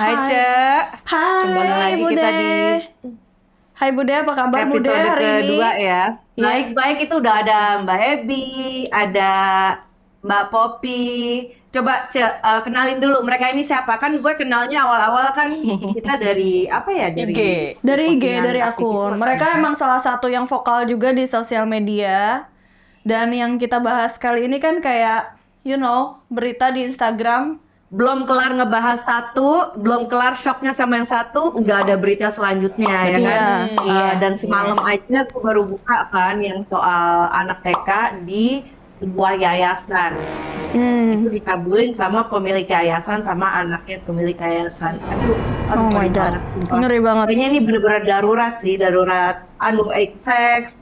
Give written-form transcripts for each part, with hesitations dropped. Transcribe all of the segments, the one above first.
Hai Cek, kembali Hai lagi Bude. kita di Hai Bude, apa kabar Bude episode hari ini? kedua ya. Yes. Baik-baik itu udah ada Mbak Ebi, ada Mbak Popi. Coba Cek, kenalin dulu mereka ini siapa? Kan gue kenalnya awal-awal kan kita dari apa ya? IG. Dari IG, postingan dari aktivisme akun. kan Mereka ya. emang salah satu yang vokal juga di sosial media. Dan yang kita bahas kali ini kan kayak, berita di Instagram. Belum kelar ngebahas satu, belum kelar shocknya sama yang satu, nggak ada berita selanjutnya ya kan. Iya. Dan semalam aja aku baru buka kan yang soal anak TK di sebuah yayasan. Itu dikabulin sama pemilik yayasan sama anaknya pemilik yayasan. Aduh, Oh my ngeri God. banget, sumpah. Ngeri banget. Kayaknya ini benar-benar darurat sih, darurat age sex,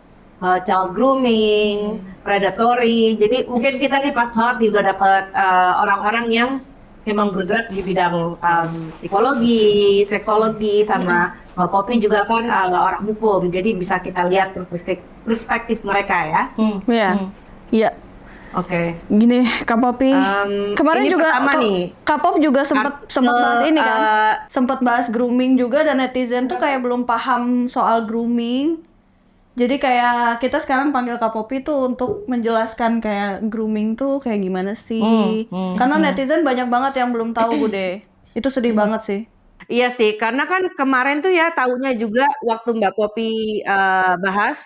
child grooming, predatory. Jadi mungkin kita nih pas banget nih udah dapat orang-orang yang memang bergerak di bidang psikologi, seksologi, sama Poppy juga kan orang hukum. Jadi bisa kita lihat perspektif mereka ya. Iya. Iya. Oke. Gini, Kak Popi. Kemarin ini juga pertama nih. Kak Pop juga sempat bahas ini kan. Sempat bahas grooming juga dan netizen tuh kayak belum paham soal grooming. Jadi kayak kita sekarang panggil Kak Popi tuh untuk menjelaskan kayak grooming tuh kayak gimana sih. Karena netizen banyak banget yang belum tahu Bude. Itu sedih banget sih. Iya sih, karena kan kemarin tuh ya taunya juga waktu Mbak Popi bahas,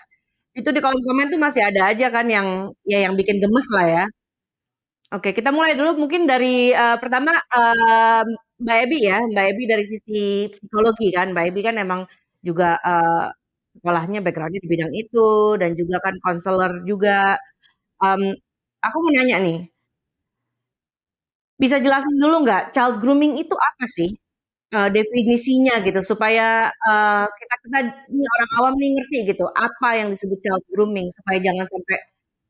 itu di kolom komen tuh masih ada aja kan yang bikin gemes lah ya. Oke, kita mulai dulu mungkin dari pertama Mbak Ebi ya, Mbak Ebi dari sisi psikologi kan, Mbak Ebi kan emang juga sekolahnya backgroundnya di bidang itu dan juga kan konselor juga. Aku mau nanya nih, bisa jelasin dulu nggak child grooming itu apa sih? Definisinya gitu supaya kita ini orang awam nih ngerti gitu apa yang disebut child grooming supaya jangan sampai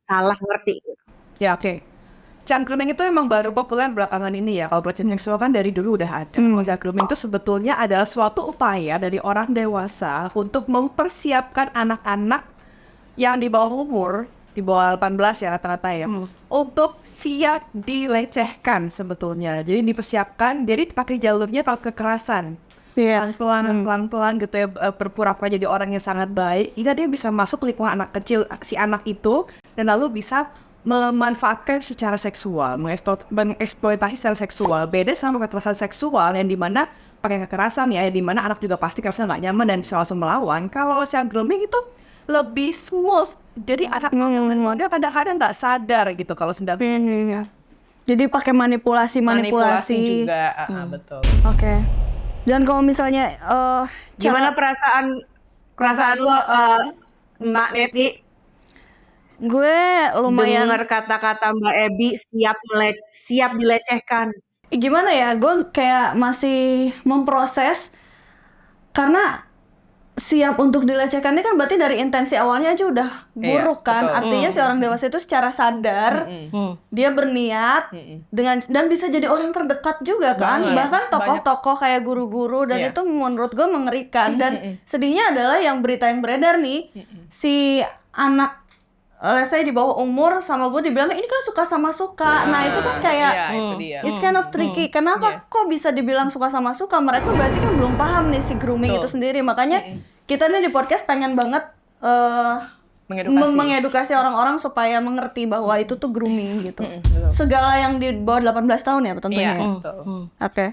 salah ngerti gitu. Ya oke. Child grooming itu emang baru populer belakangan ini ya. Kalau pelecehan seksual kan dari dulu udah ada. Child grooming itu sebetulnya adalah suatu upaya dari orang dewasa untuk mempersiapkan anak-anak yang di bawah umur, di bawah 18 ya rata-rata ya, untuk siap dilecehkan sebetulnya. Jadi dipersiapkan, jadi pakai jalurnya pakai kekerasan. Iya. Pelan-pelan gitu ya, berpura-pura jadi orang yang sangat baik hingga dia bisa masuk ke lingkungan anak kecil si anak itu dan lalu bisa memanfaatkan secara seksual, mengeksploitasi secara seksual. Beda sama kekerasan seksual yang dimana pakai kekerasan ya, yang dimana anak juga pasti karena nggak nyaman dan bisa langsung melawan. Kalau child grooming itu lebih smooth, jadi anak dia kadang-kadang nggak sadar gitu kalau sedang Jadi pakai manipulasi juga, betul. Oke. Dan kalau misalnya Gimana perasaan lo Mbak Neti gue lumayan dengar kata-kata Mbak Ebi siap dilecehkan? gimana ya, gue kayak masih memproses karena siap untuk dilecehkan ini kan berarti dari intensi awalnya aja udah buruk kan. betul. Artinya si orang dewasa itu secara sadar dia berniat dengan dan bisa jadi orang terdekat juga kan. Banget. Bahkan tokoh-tokoh kayak guru-guru dan Iya. itu menurut gue mengerikan. Dan sedihnya adalah yang berita yang beredar nih, si anak let's say di bawah umur sama gue dibilang ini kan suka sama suka. Nah itu kan kayak Iya, itu dia. it's kind of tricky. Kenapa kok bisa dibilang suka sama suka? Mereka berarti kan belum paham nih si grooming itu sendiri. Makanya kita nih di podcast pengen banget mengedukasi orang-orang supaya mengerti bahwa itu tuh grooming gitu. Segala yang di bawah 18 tahun ya tentunya. Iya, Ya? betul. Oke.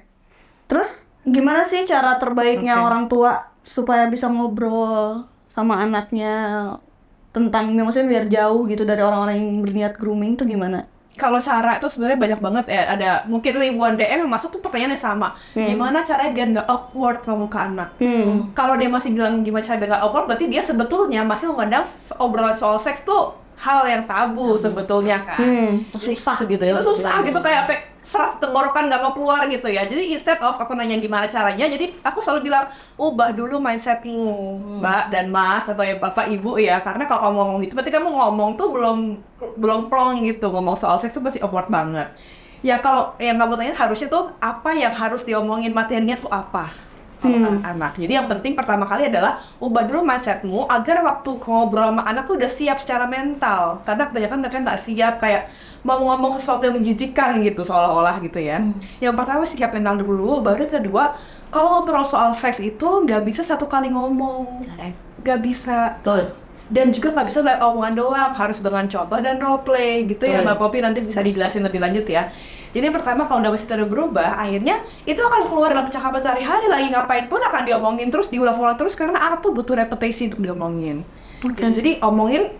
Terus gimana sih cara terbaiknya orang tua supaya bisa ngobrol sama anaknya tentang maksudnya biar jauh gitu dari orang-orang yang berniat grooming tuh gimana? Kalau cara itu sebenarnya banyak banget ya, ada mungkin ribuan DM yang masuk tuh pertanyaannya sama. Gimana caranya biar nggak awkward ngomong ke anak? Kalau dia masih bilang gimana cara biar nggak awkward, berarti dia sebetulnya masih memandang obrolan soal seks tuh hal yang tabu sebetulnya kan. Susah gitu ya. Susah gitu kayak serat tenggorokan nggak mau keluar gitu ya. Jadi instead of aku nanya gimana caranya, jadi aku selalu bilang ubah dulu mindsetmu, Mbak dan Mas atau ya Bapak Ibu ya. Karena kalau ngomong gitu, berarti kamu ngomong tuh belum plong gitu. Ngomong soal seks tuh masih awkward banget. Ya kalau yang kamu tanya harusnya tuh apa yang harus diomongin, materinya tuh apa? anak. Jadi yang penting pertama kali adalah ubah dulu mindsetmu agar waktu ngobrol sama anak tuh udah siap secara mental. Karena kebanyakan mereka nggak siap, kayak mau ngomong sesuatu yang menjijikan gitu seolah-olah gitu ya. Yang pertama siap mental dulu, baru kedua kalau ngobrol soal seks itu nggak bisa satu kali ngomong, nggak bisa. Betul. Dan juga nggak bisa lihat omongan doang, harus dengan contoh dan role play gitu ya Mbak Poppy, nanti bisa dijelasin lebih lanjut ya. Jadi yang pertama kalau udah mindset udah berubah, akhirnya itu akan keluar dalam percakapan sehari-hari, lagi ngapain pun akan diomongin terus, diulang-ulang terus, karena anak tuh butuh repetisi untuk diomongin. Jadi omongin,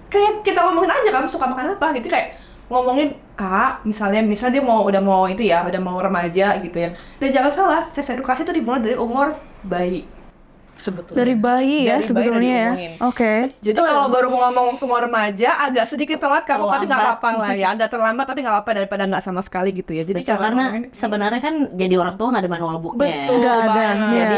kayak kita ngomongin aja kamu suka makan apa gitu, kayak ngomongin Kak, misalnya dia udah mau itu ya, udah mau remaja gitu ya. Dan jangan salah, seks edukasi itu dimulai dari umur bayi. Sebetulnya. Dari bayi ya sebetulnya ya. Oke. Jadi kalau baru mau ngomong semua remaja, agak sedikit telat kamu, tapi nggak apa-apa lah ya. Agak terlambat tapi nggak apa-apa daripada nggak sama sekali gitu ya. Jadi karena sebenarnya kan jadi orang tua nggak ada manual booknya. Betul. Nggak ada. Jadi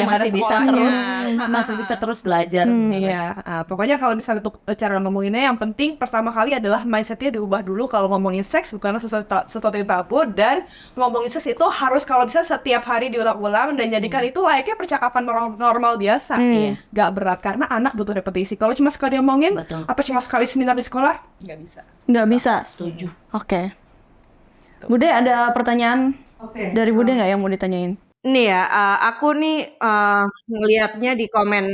Ya, masih bisa terus belajar. Iya. Pokoknya kalau misalnya untuk cara ngomonginnya, yang penting pertama kali adalah mindsetnya diubah dulu. Kalau ngomongin seks bukan sesuatu yang tabu, dan ngomongin seks itu harus kalau bisa setiap hari diulang-ulang dan jadikan itu layaknya percakapan normal biasa. Gak berat, karena anak butuh repetisi. Kalau cuma sekali diomongin, atau cuma sekali seminar di sekolah, nggak bisa. Nggak bisa. Setuju. Oke. Bude, ada pertanyaan dari Bude nggak yang mau ditanyain? Nih ya, aku nih ngelihatnya di komen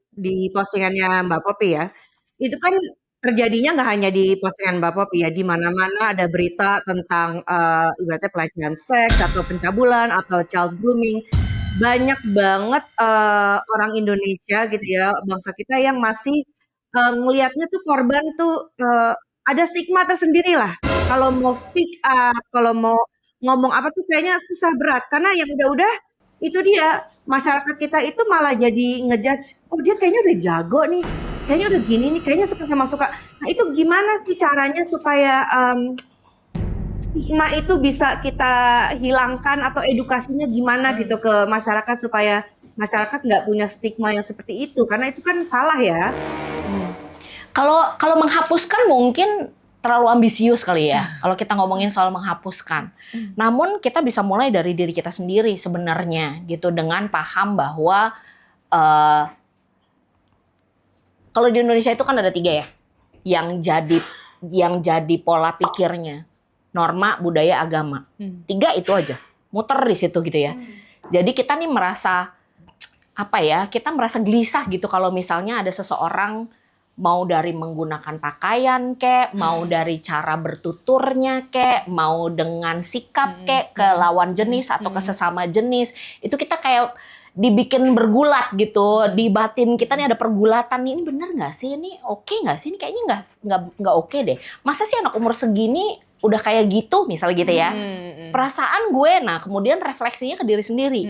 di postingannya Mbak Poppy ya. Itu kan terjadinya nggak hanya di postingan Mbak Poppy ya, di mana-mana ada berita tentang ibaratnya pelecehan seks atau pencabulan atau child grooming. Banyak banget orang Indonesia gitu ya, bangsa kita yang masih ngelihatnya tuh korban tuh ada stigma tersendiri lah. Kalau mau speak up, kalau mau ngomong apa tuh kayaknya susah berat. Karena yang udah-udah itu dia, masyarakat kita itu malah jadi ngejudge, oh dia kayaknya udah jago nih, kayaknya udah gini nih, kayaknya suka sama suka. Nah itu gimana sih caranya supaya stigma itu bisa kita hilangkan, atau edukasinya gimana gitu ke masyarakat supaya masyarakat nggak punya stigma yang seperti itu, karena itu kan salah ya. Kalau menghapuskan mungkin terlalu ambisius kali ya. Kalau kita ngomongin soal menghapuskan. Namun kita bisa mulai dari diri kita sendiri sebenarnya gitu, dengan paham bahwa kalau di Indonesia itu kan ada 3 ya yang jadi pola pikirnya. Norma, budaya, agama. 3 itu aja. Muter di situ gitu ya. Jadi kita nih merasa kita merasa gelisah gitu kalau misalnya ada seseorang, mau dari menggunakan pakaian kek, mau dari cara bertuturnya kek, mau dengan sikap kek ke lawan jenis atau ke sesama jenis, itu kita kayak dibikin bergulat gitu. Di batin kita nih ada pergulatan, ini bener nggak sih, ini oke nggak sih, ini kayaknya nggak oke deh. Masa sih anak umur segini udah kayak gitu, misalnya gitu ya. Perasaan gue, nah kemudian refleksinya ke diri sendiri.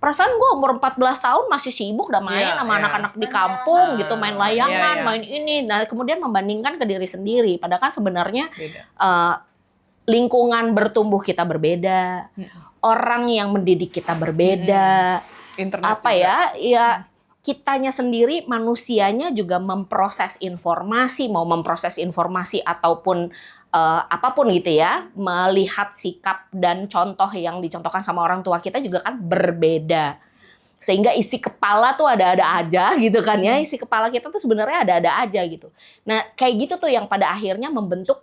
Perasaan gue umur 14 tahun masih sibuk udah main sama anak-anak di kampung gitu, main layangan, main ini. Nah kemudian membandingkan ke diri sendiri. Padahal kan sebenarnya lingkungan bertumbuh kita berbeda, orang yang mendidik kita berbeda, ya kitanya sendiri, manusianya juga memproses informasi, mau memproses informasi ataupun apapun gitu ya, melihat sikap dan contoh yang dicontohkan sama orang tua kita juga kan berbeda. Sehingga isi kepala tuh ada-ada aja gitu kan ya, isi kepala kita tuh sebenarnya ada-ada aja gitu. Nah kayak gitu tuh yang pada akhirnya membentuk,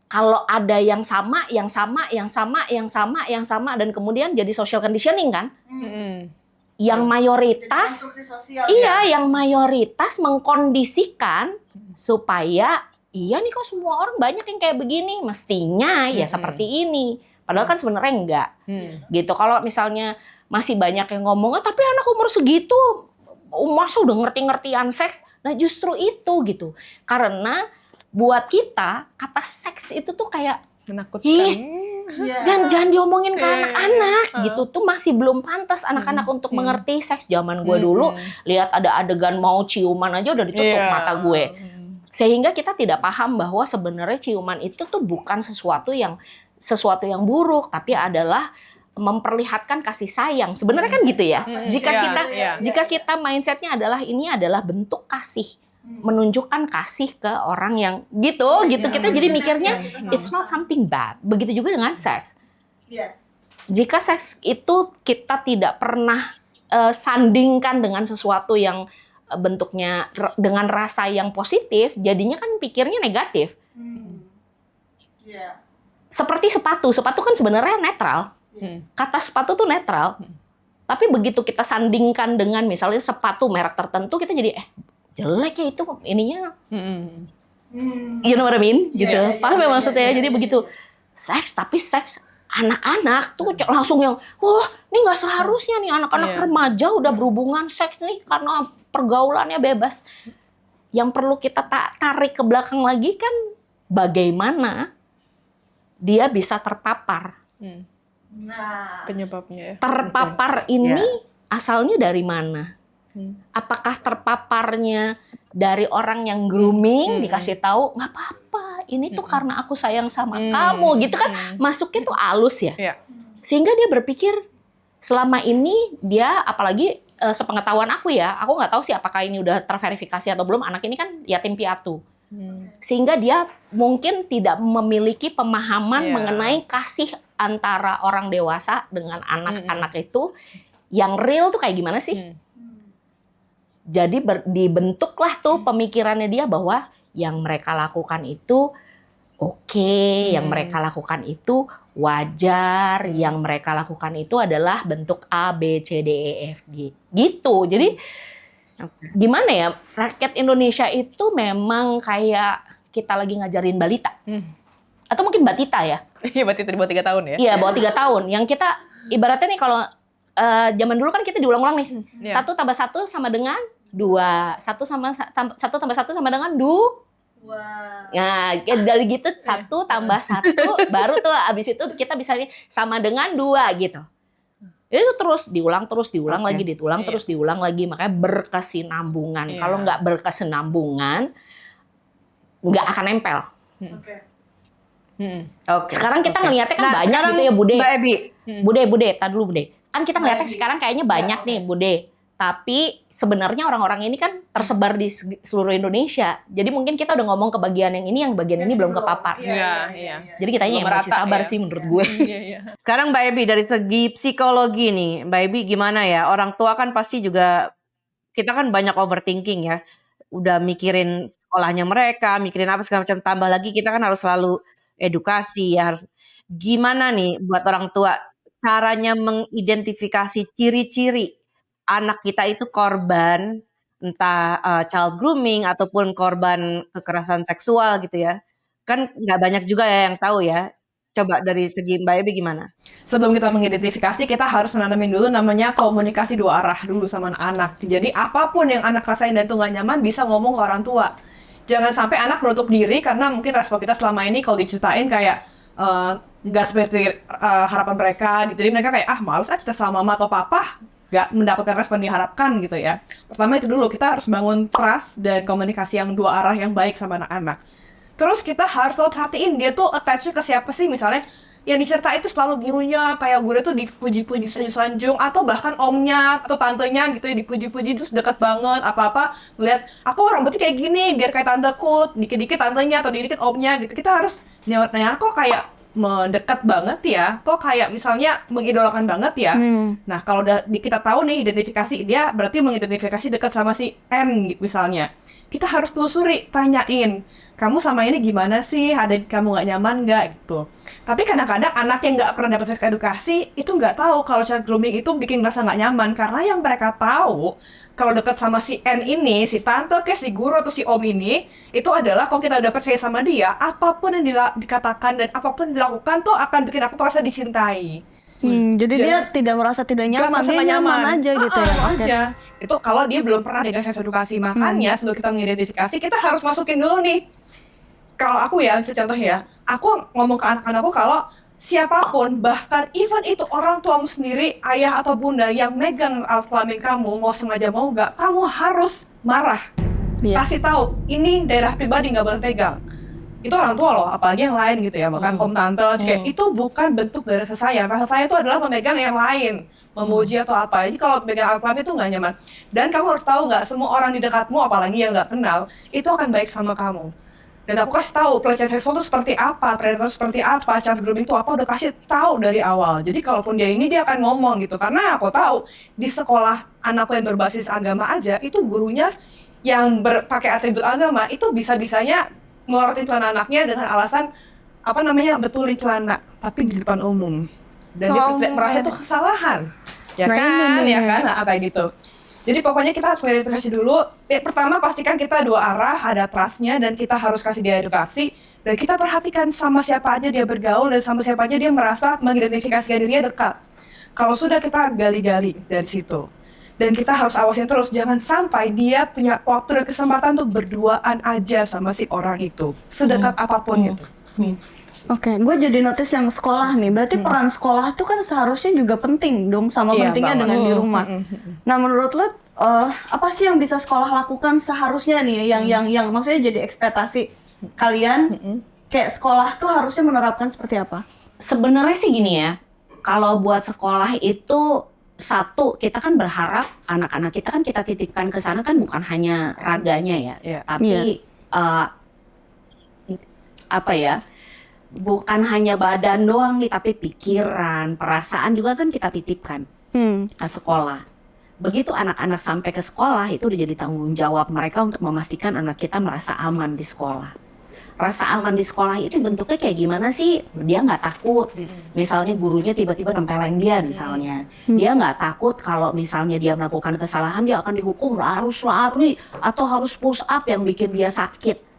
kalau ada yang sama, dan kemudian jadi social conditioning kan. Yang mayoritas, yang mayoritas mengkondisikan supaya iya nih kok semua orang banyak yang kayak begini, mestinya ya seperti ini. Padahal kan sebenarnya enggak. Gitu. Kalau misalnya masih banyak yang ngomong, tapi anak umur segitu masa udah ngerti-ngertian seks. Nah justru itu gitu. Karena buat kita kata seks itu tuh kayak menakutkan. Jangan diomongin ke anak-anak gitu. Tuh masih belum pantas anak-anak untuk mengerti seks. Zaman gue dulu lihat ada adegan mau ciuman aja udah ditutup mata gue. Sehingga kita tidak paham bahwa sebenarnya ciuman itu tuh bukan sesuatu yang buruk, tapi adalah memperlihatkan kasih sayang. Sebenarnya kan gitu ya. Jika kita mindsetnya adalah ini adalah bentuk kasih, menunjukkan kasih ke orang yang gitu. Kita jadi mikirnya it's not something bad. Begitu juga dengan seks. Jika seks itu kita tidak pernah sandingkan dengan sesuatu yang bentuknya dengan rasa yang positif, jadinya kan pikirnya negatif. Seperti sepatu kan sebenarnya netral. Kata sepatu tuh netral. Tapi begitu kita sandingkan dengan misalnya sepatu merek tertentu, kita jadi jelek ya itu ininya. You know what I mean? Gitu. Paham ya maksudnya? Jadi begitu seks, tapi seks anak-anak tuh langsung yang, wah ini nggak seharusnya nih anak-anak remaja udah berhubungan seks nih karena pergaulannya bebas. Yang perlu kita tarik ke belakang lagi kan bagaimana dia bisa terpapar. Penyebabnya ya. Terpapar ini asalnya dari mana? Apakah terpaparnya dari orang yang grooming dikasih tahu nggak apa-apa, ini tuh karena aku sayang sama kamu, gitu kan? Masuknya tuh halus ya. Sehingga dia berpikir selama ini dia, apalagi sepengetahuan aku ya, aku nggak tahu sih apakah ini udah terverifikasi atau belum. Anak ini kan yatim piatu. Sehingga dia mungkin tidak memiliki pemahaman mengenai kasih antara orang dewasa dengan anak-anak itu yang real tuh kayak gimana sih? Jadi dibentuklah tuh pemikirannya dia bahwa yang mereka lakukan itu oke, yang mereka lakukan itu wajar, yang mereka lakukan itu adalah bentuk A, B, C, D, E, F, G. Gitu. Jadi gimana ya, rakyat Indonesia itu memang kayak kita lagi ngajarin balita. Atau mungkin batita ya. Iya, batita di bawah 3 tahun ya. Iya, bawah 3 tahun. Yang kita ibaratnya nih kalau zaman dulu kan kita diulang-ulang nih. 1 tambah 1 sama dengan 2. 1 tambah 1 sama dengan 2. Nah, dari gitu 1 tambah 1 baru tuh abis itu kita bisa sama dengan 2 gitu. Itu terus diulang lagi, terus diulang lagi. Makanya berkesinambungan. Kalau nggak berkesinambungan, nggak akan nempel. Sekarang kita ngeliatnya kan banyak gitu ya, Bude. Mbak Ebi. Bude, tar dulu Bude. Kan kita ngeliatnya sekarang kayaknya banyak nih, Bude. Tapi sebenarnya orang-orang ini kan tersebar di seluruh Indonesia. Jadi mungkin kita udah ngomong ke bagian yang ini belum kepapar. Iya. Jadi kitanya yang masih sabar sih menurut gue. Sekarang Mbak Ebi, dari segi psikologi nih, Mbak Ebi gimana ya? Orang tua kan pasti juga, kita kan banyak overthinking ya. Udah mikirin sekolahnya mereka, mikirin apa segala macam. Tambah lagi kita kan harus selalu edukasi ya. Harus gimana nih buat orang tua caranya mengidentifikasi ciri-ciri anak kita itu korban entah child grooming ataupun korban kekerasan seksual gitu ya. Kan nggak banyak juga ya yang tahu ya. Coba dari segi Mbak Ebi gimana? Sebelum kita mengidentifikasi, kita harus menanamin dulu namanya komunikasi 2 arah dulu sama anak. Jadi apapun yang anak rasain dan itu nggak nyaman, bisa ngomong ke orang tua. Jangan sampai anak menutup diri karena mungkin respon kita selama ini kalau diceritain kayak nggak seperti harapan mereka gitu. Jadi mereka kayak males cerita sama mama atau papa, nggak mendapatkan respon diharapkan gitu ya. Pertama itu dulu, kita harus bangun trust dan komunikasi yang 2 arah yang baik sama anak-anak. Terus kita harus selalu perhatiin dia tuh attach-nya ke siapa sih. Misalnya yang diceritain itu selalu gurunya, kayak guru tuh dipuji-puji sanjung-sanjung, atau bahkan omnya atau tantenya gitu ya dipuji-puji, terus deket banget, apa-apa ngeliat aku rambutnya kayak gini biar kayak tanteku, dikit-dikit tantenya atau dikit omnya gitu. Kita harus nanya kok kayak mendekat banget ya, kok kayak misalnya mengidolakan banget ya. Nah kalau kita tahu nih identifikasi dia, berarti mengidentifikasi dekat sama si M misalnya. Kita harus telusuri, tanyain, kamu sama ini gimana sih, ada kamu nggak nyaman nggak gitu. Tapi kadang-kadang anak yang nggak pernah dapat edukasi itu nggak tahu kalau child grooming itu bikin rasa nggak nyaman, karena yang mereka tahu kalau dekat sama si N ini, si tante ke si guru atau si om ini, itu adalah kalau kita udah percaya sama dia, apapun yang dikatakan dan apapun yang dilakukan tuh akan bikin aku merasa dicintai. Jadi dia tidak merasa tidak nyaman, dia nyaman aja gitu ya. Aja. Itu kalau dia belum pernah dikasih edukasi. Makanya sebelum kita mengidentifikasi, kita harus masukin dulu nih. Kalau aku ya, misalnya contoh ya, aku ngomong ke anak-anakku kalau siapapun, bahkan even itu orang tuamu sendiri, ayah atau bunda yang megang alat kelamin kamu, mau sengaja mau nggak, kamu harus marah. Kasih tahu, ini daerah pribadi nggak boleh pegang. Itu orang tua loh, apalagi yang lain gitu ya, bahkan om tante, kayak itu bukan bentuk dari rasa sayang. Rasa sayang itu adalah memegang yang lain, memuji atau apa. Jadi kalau memegang alat kelamin itu nggak nyaman. Dan kamu harus tahu nggak semua orang di dekatmu, apalagi yang nggak kenal, itu akan baik sama kamu. Dan aku kasih tahu pelecehan seksual itu seperti apa, predator seperti apa, child grooming itu apa, udah kasih tahu dari awal. Jadi kalaupun dia akan ngomong gitu, karena aku tahu di sekolah anakku yang berbasis agama aja, itu gurunya yang pakai atribut agama itu bisa-bisanya ngelorotin celana anaknya dengan alasan betul di celana, tapi di depan umum. Dan dia merasa itu kesalahan, ya kan, kayak gitu. Jadi pokoknya kita harus klarifikasi dulu. Pertama pastikan kita dua arah, ada trust-nya, dan kita harus kasih dia edukasi. Dan kita perhatikan sama siapa aja dia bergaul, dan sama siapa aja dia merasa mengidentifikasi dirinya dekat. Kalau sudah, kita gali-gali dari situ. Dan kita harus awasin terus, jangan sampai dia punya waktu dan kesempatan tuh berduaan aja sama si orang itu. Sedekat apapun gitu. Oke, gue jadi notice yang sekolah nih. Berarti peran sekolah tuh kan seharusnya juga penting dong, sama pentingnya dengan di rumah. Nah, menurut lo apa sih yang bisa sekolah lakukan seharusnya nih, yang maksudnya jadi ekspektasi kalian kayak sekolah tuh harusnya menerapkan seperti apa? Sebenarnya sih gini ya, kalau buat sekolah itu satu, kita kan berharap anak-anak kita kan kita titipkan ke sana kan bukan hanya raganya ya, tapi bukan hanya badan doang nih, tapi pikiran, perasaan juga kan kita titipkan ke sekolah. Begitu anak-anak sampai ke sekolah, itu udah jadi tanggung jawab mereka untuk memastikan anak kita merasa aman di sekolah. Rasa aman di sekolah itu bentuknya kayak gimana sih? Dia nggak takut, misalnya gurunya tiba-tiba nempelin dia misalnya. Dia nggak takut kalau misalnya dia melakukan kesalahan, dia akan dihukum harus lari atau harus push up yang bikin dia sakit.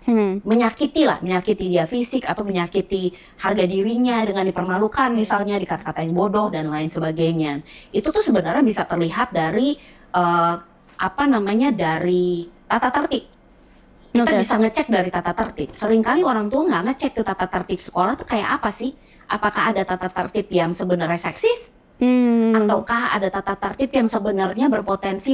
Menyakiti dia fisik atau menyakiti harga dirinya dengan dipermalukan misalnya, dikata-katain bodoh dan lain sebagainya. Itu tuh sebenarnya bisa terlihat dari dari tata tertib. Kita bisa ngecek dari tata tertib. Seringkali orang tua nggak ngecek tuh tata tertib sekolah tuh kayak apa sih? Apakah ada tata tertib yang sebenarnya seksis? Ataukah ada tata tertib yang sebenarnya berpotensi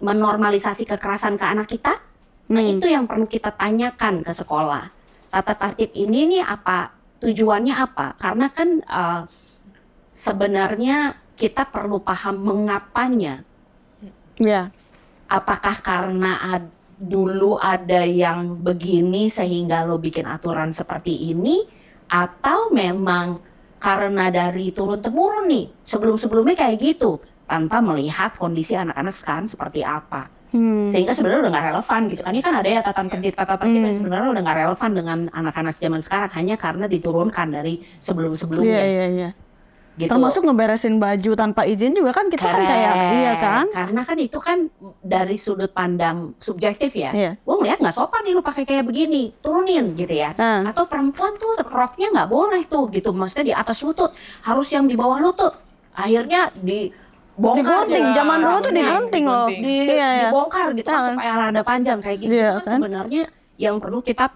menormalisasi kekerasan ke anak kita? Nah, itu yang perlu kita tanyakan ke sekolah. Tata tertib ini nih apa? Tujuannya apa? Karena kan sebenarnya kita perlu paham mengapanya. Apakah karena dulu ada yang begini sehingga lo bikin aturan seperti ini? Atau memang karena dari turun-temurun nih, sebelum-sebelumnya kayak gitu, tanpa melihat kondisi anak-anak sekarang seperti apa. Sehingga sebenarnya udah nggak relevan gitu kan. Ini kan ada ya tata tertib yang sebenarnya udah nggak relevan dengan anak-anak zaman sekarang hanya karena diturunkan dari sebelum-sebelumnya. Gitu. Termasuk ngeberesin baju tanpa izin juga kan kita kan kayak kan. Karena kan itu kan dari sudut pandang subjektif ya. Gue ngeliat nggak sopan nih lu pakai kayak begini, turunin gitu ya. Atau perempuan tuh roknya nggak boleh tuh gitu, maksudnya di atas lutut, harus yang di bawah lutut. Akhirnya digunting, zaman dulu tuh digunting loh. Dibongkar gitu kan supaya rada panjang kayak gitu. Itu kan sebenarnya yang perlu kita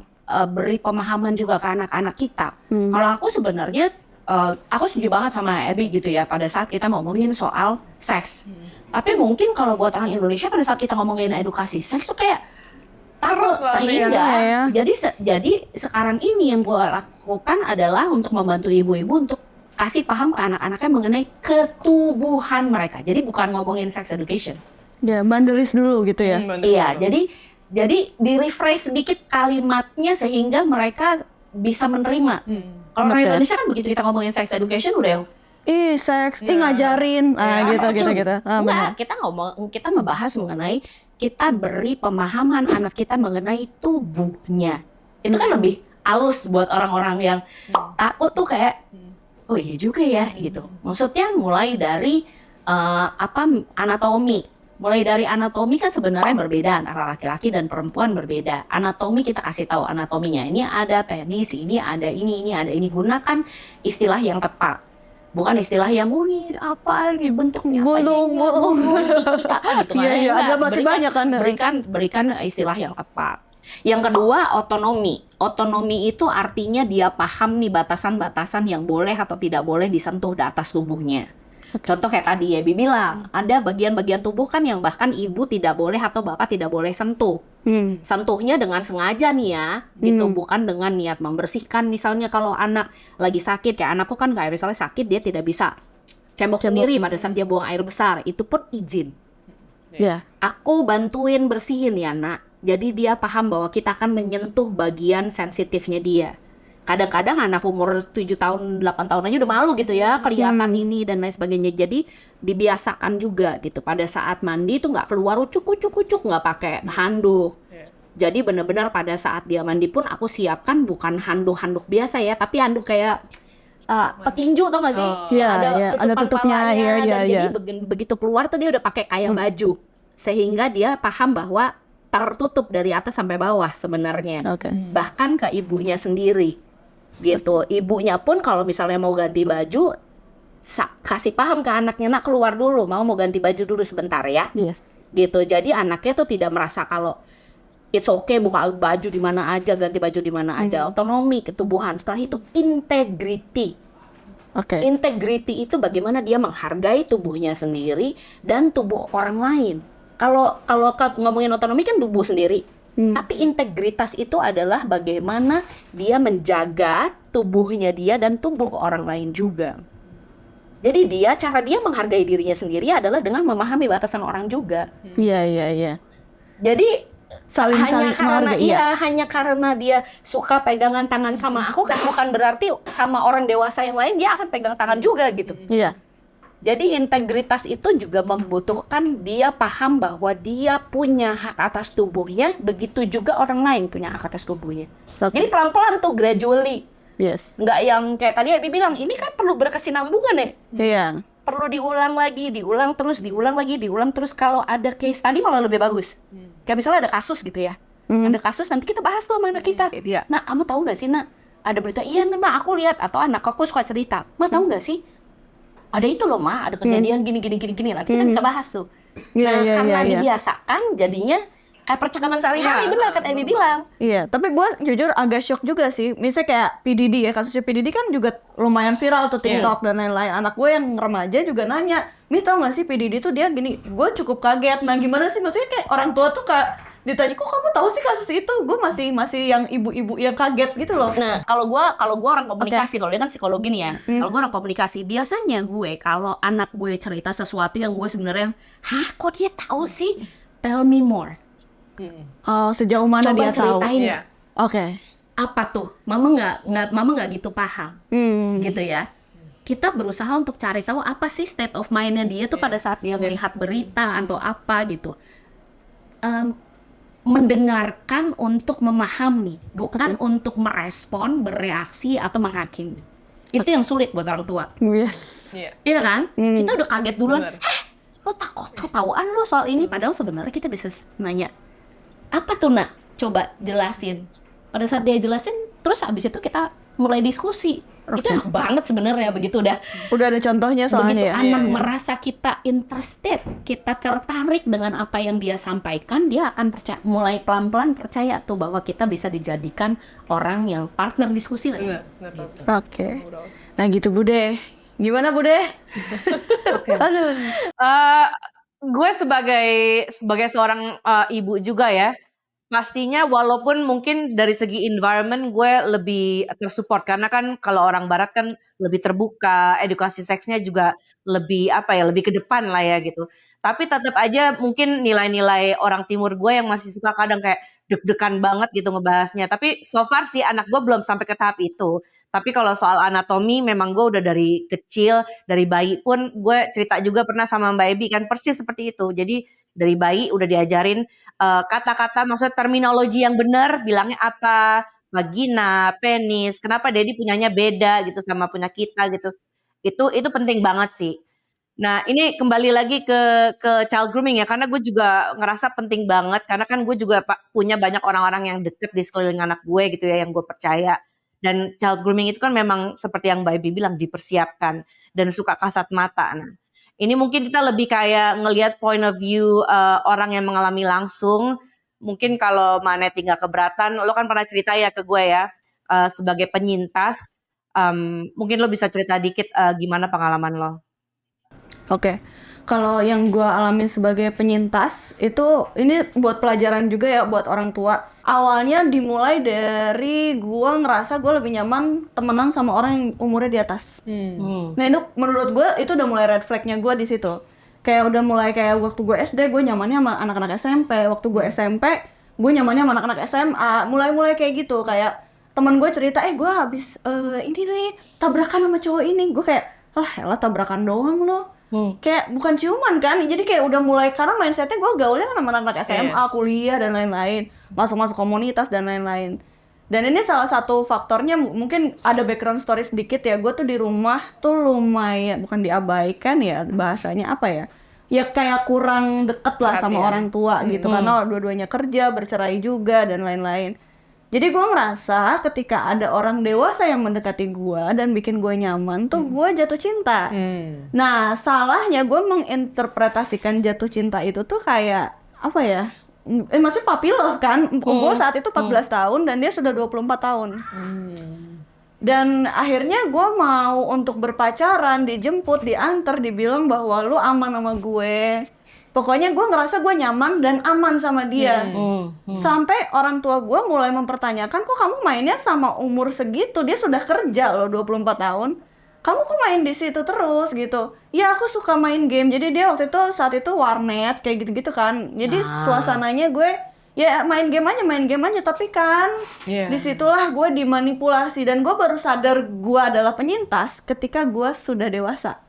beri pemahaman juga ke anak-anak kita. Kalau aku sebenarnya aku setuju banget sama Abby gitu ya pada saat kita ngomongin soal seks. Tapi mungkin kalau buat orang Indonesia pada saat kita ngomongin edukasi seks tuh kayak takut sehingga jadi sekarang ini yang gue lakukan adalah untuk membantu ibu-ibu untuk kasih paham ke anak-anaknya mengenai ketubuhan mereka. Jadi bukan ngomongin sex education. Bandelis dulu gitu ya. Iya, jadi di-refresh sedikit kalimatnya sehingga mereka bisa menerima. Kalau orang Indonesia kan begitu kita ngomongin sex education udah seks, ngajarin, gitu. Enggak, kita ngebahas mengenai kita beri pemahaman anak kita mengenai tubuhnya. Itu kan lebih halus buat orang-orang yang takut tuh kayak oh iya juga ya gitu. Maksudnya mulai dari anatomi. Mulai dari anatomi kan sebenarnya berbeda antara laki-laki dan perempuan berbeda. Anatomi kita kasih tahu anatominya. Ini ada penis, ini ada ini ada ini. Gunakan istilah yang tepat. Bukan istilah yang apa ini bentuknya apa gitu. Ada masih banyak kan. Berikan istilah yang tepat. Yang kedua, otonomi. Otonomi itu artinya dia paham nih batasan-batasan yang boleh atau tidak boleh disentuh di atas tubuhnya. Contoh kayak tadi ya, Bi bilang, ada bagian-bagian tubuh kan yang bahkan ibu tidak boleh atau bapak tidak boleh sentuh. Sentuhnya dengan sengaja nih ya, gitu, bukan dengan niat membersihkan. Misalnya kalau anak lagi sakit, kayak anakku kan kayak misalnya sakit, dia tidak bisa cebok sendiri pada saat dia buang air besar, itu pun izin. Aku bantuin bersihin ya nak. Jadi dia paham bahwa kita akan menyentuh bagian sensitifnya dia. Kadang-kadang anak umur 7 tahun, 8 tahun aja udah malu gitu ya, kelihatan ini dan lain sebagainya. Jadi dibiasakan juga gitu. Pada saat mandi tuh nggak keluar ucuk-ucuk, nggak pakai handuk. Jadi benar-benar pada saat dia mandi pun aku siapkan bukan handuk-handuk biasa ya, tapi handuk kayak petinju tau gak sih? Ada tutupnya. Jadi begitu keluar tuh dia udah pakai kayak baju. Sehingga dia paham bahwa tertutup dari atas sampai bawah sebenarnya. Bahkan ke ibunya sendiri. Gitu, ibunya pun kalau misalnya mau ganti baju kasih paham ke anaknya, nak keluar dulu, mau ganti baju dulu sebentar ya. Gitu, jadi anaknya tuh tidak merasa kalau it's okay buka baju di mana aja, ganti baju di mana aja. Otonomi ketubuhan. Setelah itu integrity. Integrity itu bagaimana dia menghargai tubuhnya sendiri dan tubuh orang lain. Kalau ngomongin otonomi kan tubuh sendiri. Tapi integritas itu adalah bagaimana dia menjaga tubuhnya dia dan tubuh orang lain juga. Jadi cara dia menghargai dirinya sendiri adalah dengan memahami batasan orang juga. Jadi hanya karena dia suka pegangan tangan sama aku kan bukan berarti sama orang dewasa yang lain dia akan pegang tangan juga gitu. Jadi integritas itu juga membutuhkan dia paham bahwa dia punya hak atas tubuhnya, begitu juga orang lain punya hak atas tubuhnya. Jadi pelan-pelan tuh, gradually. Nggak yang kayak tadi Abi bilang, ini kan perlu berkesinambungan ya. Perlu diulang lagi, diulang terus. Kalau ada case tadi malah lebih bagus. Kayak misalnya ada kasus gitu ya. Ada kasus, nanti kita bahas tuh sama anak kita. Nah, kamu tahu nggak sih, Nak? Ada berita, iya Ma, aku lihat. Atau anak aku suka cerita. Ma, tahu nggak sih? Ada itu loh Ma, ada kejadian gini. Nanti kita bisa bahas tuh. Karena dibiasakan, jadinya kayak percakapan sehari-hari, benar kata Ebi bilang. Tapi gue jujur agak shock juga sih. Misalnya kayak PDD ya, kasusnya PDD kan juga lumayan viral tuh TikTok dan lain-lain. Anak gue yang remaja juga nanya, Mi tau gak sih PDD tuh dia gini. Gue cukup kaget. Nah gimana sih, maksudnya kayak orang tua tuh ditanya, kok kamu tahu sih kasus itu? Gue masih yang ibu-ibu yang kaget gitu loh. Nah, kalau gue orang komunikasi, kalau dia kan psikologi nih ya. Kalau gue orang komunikasi, biasanya gue kalau anak gue cerita sesuatu yang gue sebenarnya, kok dia tahu sih? Tell me more. Sejauh mana coba dia tahu? ceritain. Apa tuh? Mama nggak gitu paham. Gitu ya. Kita berusaha untuk cari tahu apa sih state of mind-nya dia tuh pada saat dia melihat berita atau apa gitu. Mendengarkan untuk memahami, bukan untuk merespon, bereaksi atau menghakimi. Itu yang sulit buat orang tua. Iya kan? Kita udah kaget duluan. Lo tahu-tahuan lo soal ini, padahal sebenarnya kita bisa nanya, apa tuh Nak? Coba jelasin. Pada saat dia jelasin, terus abis itu kita mulai diskusi. Itu enak banget sebenarnya begitu udah ada contohnya soalnya begitu anak merasa kita interested, kita tertarik dengan apa yang dia sampaikan, dia akan mulai pelan-pelan percaya tuh bahwa kita bisa dijadikan orang yang partner diskusi lah. Nah gitu Bude. Gimana Bude? Aduh. Gue sebagai seorang ibu juga ya, pastinya walaupun mungkin dari segi environment gue lebih tersupport karena kan kalau orang barat kan lebih terbuka, edukasi seksnya juga lebih lebih ke depan lah ya gitu. Tapi tetap aja mungkin nilai-nilai orang timur gue yang masih suka kadang kayak deg-degan banget gitu ngebahasnya. Tapi so far sih anak gue belum sampai ke tahap itu. Tapi kalau soal anatomi memang gue udah dari kecil, dari bayi pun gue cerita juga pernah sama Mbak Ebi kan persis seperti itu. Jadi dari bayi udah diajarin kata-kata, maksudnya terminologi yang benar, bilangnya apa, vagina, penis, kenapa Daddy punyanya beda gitu sama punya kita gitu. Itu penting banget sih. Nah ini kembali lagi ke child grooming ya, karena gue juga ngerasa penting banget, karena kan gue juga punya banyak orang-orang yang deket di sekeliling anak gue gitu ya, yang gue percaya. Dan child grooming itu kan memang seperti yang Mbak Ebi bilang, dipersiapkan dan suka kasat mata. Nah ini mungkin kita lebih kayak ngelihat point of view orang yang mengalami langsung. Mungkin kalau Maneti nggak keberatan, lo kan pernah cerita ya ke gue ya, sebagai penyintas. Mungkin lo bisa cerita dikit gimana pengalaman lo. Kalau yang gue alamin sebagai penyintas, itu ini buat pelajaran juga ya buat orang tua. Awalnya dimulai dari gue ngerasa gue lebih nyaman temenan sama orang yang umurnya di atas. Nah itu menurut gue itu udah mulai red flagnya gue di situ. Kayak udah mulai kayak waktu gue SD gue nyamannya sama anak-anak SMP. Waktu gue SMP gue nyamannya sama anak-anak SMA, mulai kayak gitu. Kayak teman gue cerita, gue habis ini nih tabrakan sama cowok ini. Gue kayak, elah tabrakan doang loh. Kayak bukan ciuman kan, jadi kayak udah mulai, karena mindsetnya gue gaulnya kan sama anak-anak SMA, kuliah dan lain-lain, masuk komunitas dan lain-lain. Dan ini salah satu faktornya, mungkin ada background story sedikit ya. Gue tuh di rumah tuh lumayan, bukan diabaikan ya bahasanya apa ya, ya kayak kurang deket lah sama orang tua gitu, karena dua-duanya kerja, bercerai juga dan lain-lain. Jadi gue ngerasa ketika ada orang dewasa yang mendekati gue dan bikin gue nyaman tuh gue jatuh cinta. Nah salahnya gue menginterpretasikan jatuh cinta itu tuh kayak apa ya, maksudnya puppy love kan. Gue saat itu 14 tahun dan dia sudah 24 tahun. Dan akhirnya gue mau untuk berpacaran, dijemput, diantar, dibilang bahwa lu aman sama gue. Pokoknya gue ngerasa gue nyaman dan aman sama dia. Sampai orang tua gue mulai mempertanyakan, kok kamu mainnya sama umur segitu? Dia sudah kerja loh 24 tahun. Kamu kok main di situ terus gitu? Ya aku suka main game. Jadi dia saat itu warnet kayak gitu-gitu kan. Jadi suasananya gue ya main game aja. Tapi kan disitulah gue dimanipulasi. Dan gue baru sadar gue adalah penyintas ketika gue sudah dewasa.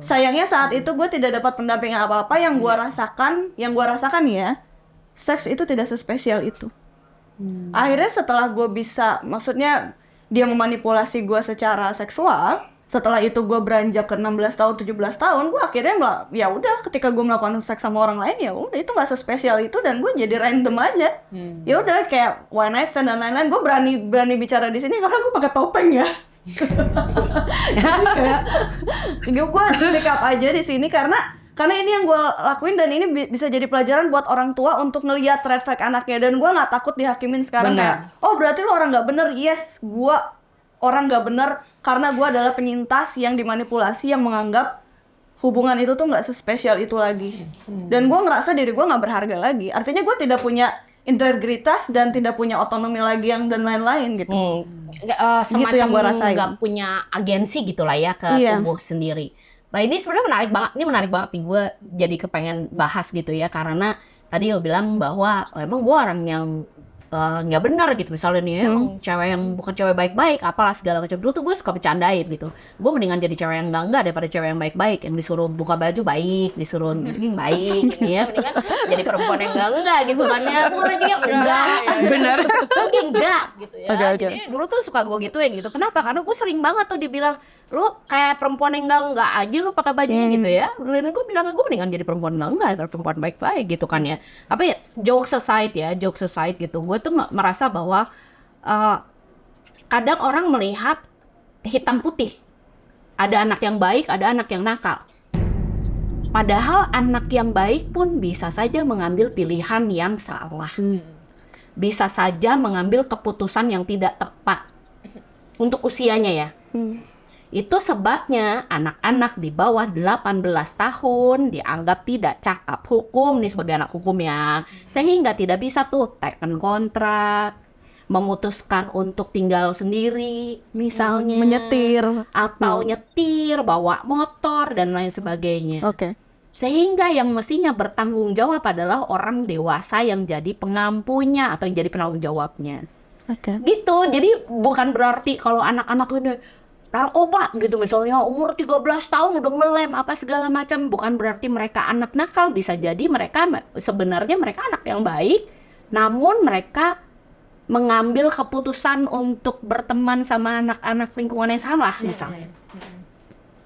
Sayangnya saat itu gue tidak dapat pendampingan apa-apa. Yang gue rasakan ya, seks itu tidak sespesial itu. Akhirnya setelah gue bisa, maksudnya dia memanipulasi gue secara seksual, setelah itu gue beranjak ke 16 tahun, 17 tahun, gue akhirnya ya udah, ketika gue melakukan seks sama orang lain, ya udah itu nggak sespesial itu dan gue jadi random aja. Ya udah kayak one night stand dan lain-lain. Gue berani bicara di sini karena gue pakai topeng ya. Kayak gue speak up aja di sini karena ini yang gue lakuin dan ini bisa jadi pelajaran buat orang tua untuk ngelihat red flag anaknya. Dan gue nggak takut dihakimin sekarang. Kayak, oh berarti lo orang nggak bener. Yes, gue orang nggak bener karena gue adalah penyintas yang dimanipulasi, yang menganggap hubungan itu tuh nggak sespesial itu lagi. Dan gue ngerasa diri gue nggak berharga lagi. Artinya gue tidak punya integritas dan tidak punya otonomi lagi yang dan lain-lain gitu. Semacam nggak punya agensi gitulah ya ke tubuh sendiri. Nah ini sebenarnya menarik banget nih, gue jadi kepengen bahas gitu ya, karena tadi lo bilang bahwa emang gue orang yang nggak benar gitu misalnya nih ya, emang cewek yang bukan cewek baik-baik apalah segala macam. Dulu tuh gue suka bercandain gitu, gue mendingan jadi cewek yang enggak daripada cewek yang baik-baik, yang disuruh buka baju baik, disuruh baik gitu ya, mendingan jadi perempuan yang enggak gitu kan ya, bukan lagi yang enggak benar enggak gitu ya. Jadi dulu tuh suka gue gituin gitu. Kenapa? Karena gue sering banget tuh dibilang, lu kayak perempuan yang enggak aja lu pakai bajunya gitu ya. Dan gue bilang, gue mendingan jadi perempuan enggak daripada perempuan baik-baik gitu kan ya. Apa ya, jokes aside gitu. Gue tuh merasa bahwa kadang orang melihat hitam putih. Ada anak yang baik, ada anak yang nakal. Padahal anak yang baik pun bisa saja mengambil pilihan yang salah. Bisa saja mengambil keputusan yang tidak tepat untuk usianya ya. Itu sebabnya anak-anak di bawah 18 tahun dianggap tidak cakap hukum nih sebagai anak hukum ya. Sehingga tidak bisa tuh teken kontrak, memutuskan untuk tinggal sendiri misalnya. Menyetir. Atau nyetir, bawa motor dan lain sebagainya. Oke. Sehingga yang mestinya bertanggung jawab adalah orang dewasa yang jadi pengampunya atau yang jadi penanggung jawabnya. Oke. Gitu, jadi bukan berarti kalau anak-anak ini narkoba gitu misalnya umur 13 tahun udah melem apa segala macam, bukan berarti mereka anak nakal. Bisa jadi mereka sebenarnya mereka anak yang baik, namun mereka mengambil keputusan untuk berteman sama anak-anak lingkungan yang salah misalnya.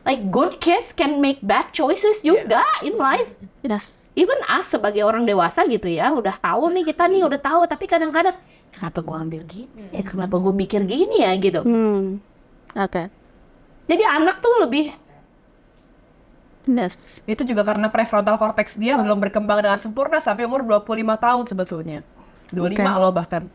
Like good kids can make bad choices juga in life. Yes. Even us sebagai orang dewasa gitu ya, udah tahu nih kita nih udah tahu, tapi kadang-kadang kenapa gue ambil gini? Kenapa gue mikir gini ya gitu. Oke. Jadi anak tuh lebih itu juga karena prefrontal cortex dia belum berkembang dengan sempurna sampai umur 25 tahun sebetulnya. 25 loh bahkan.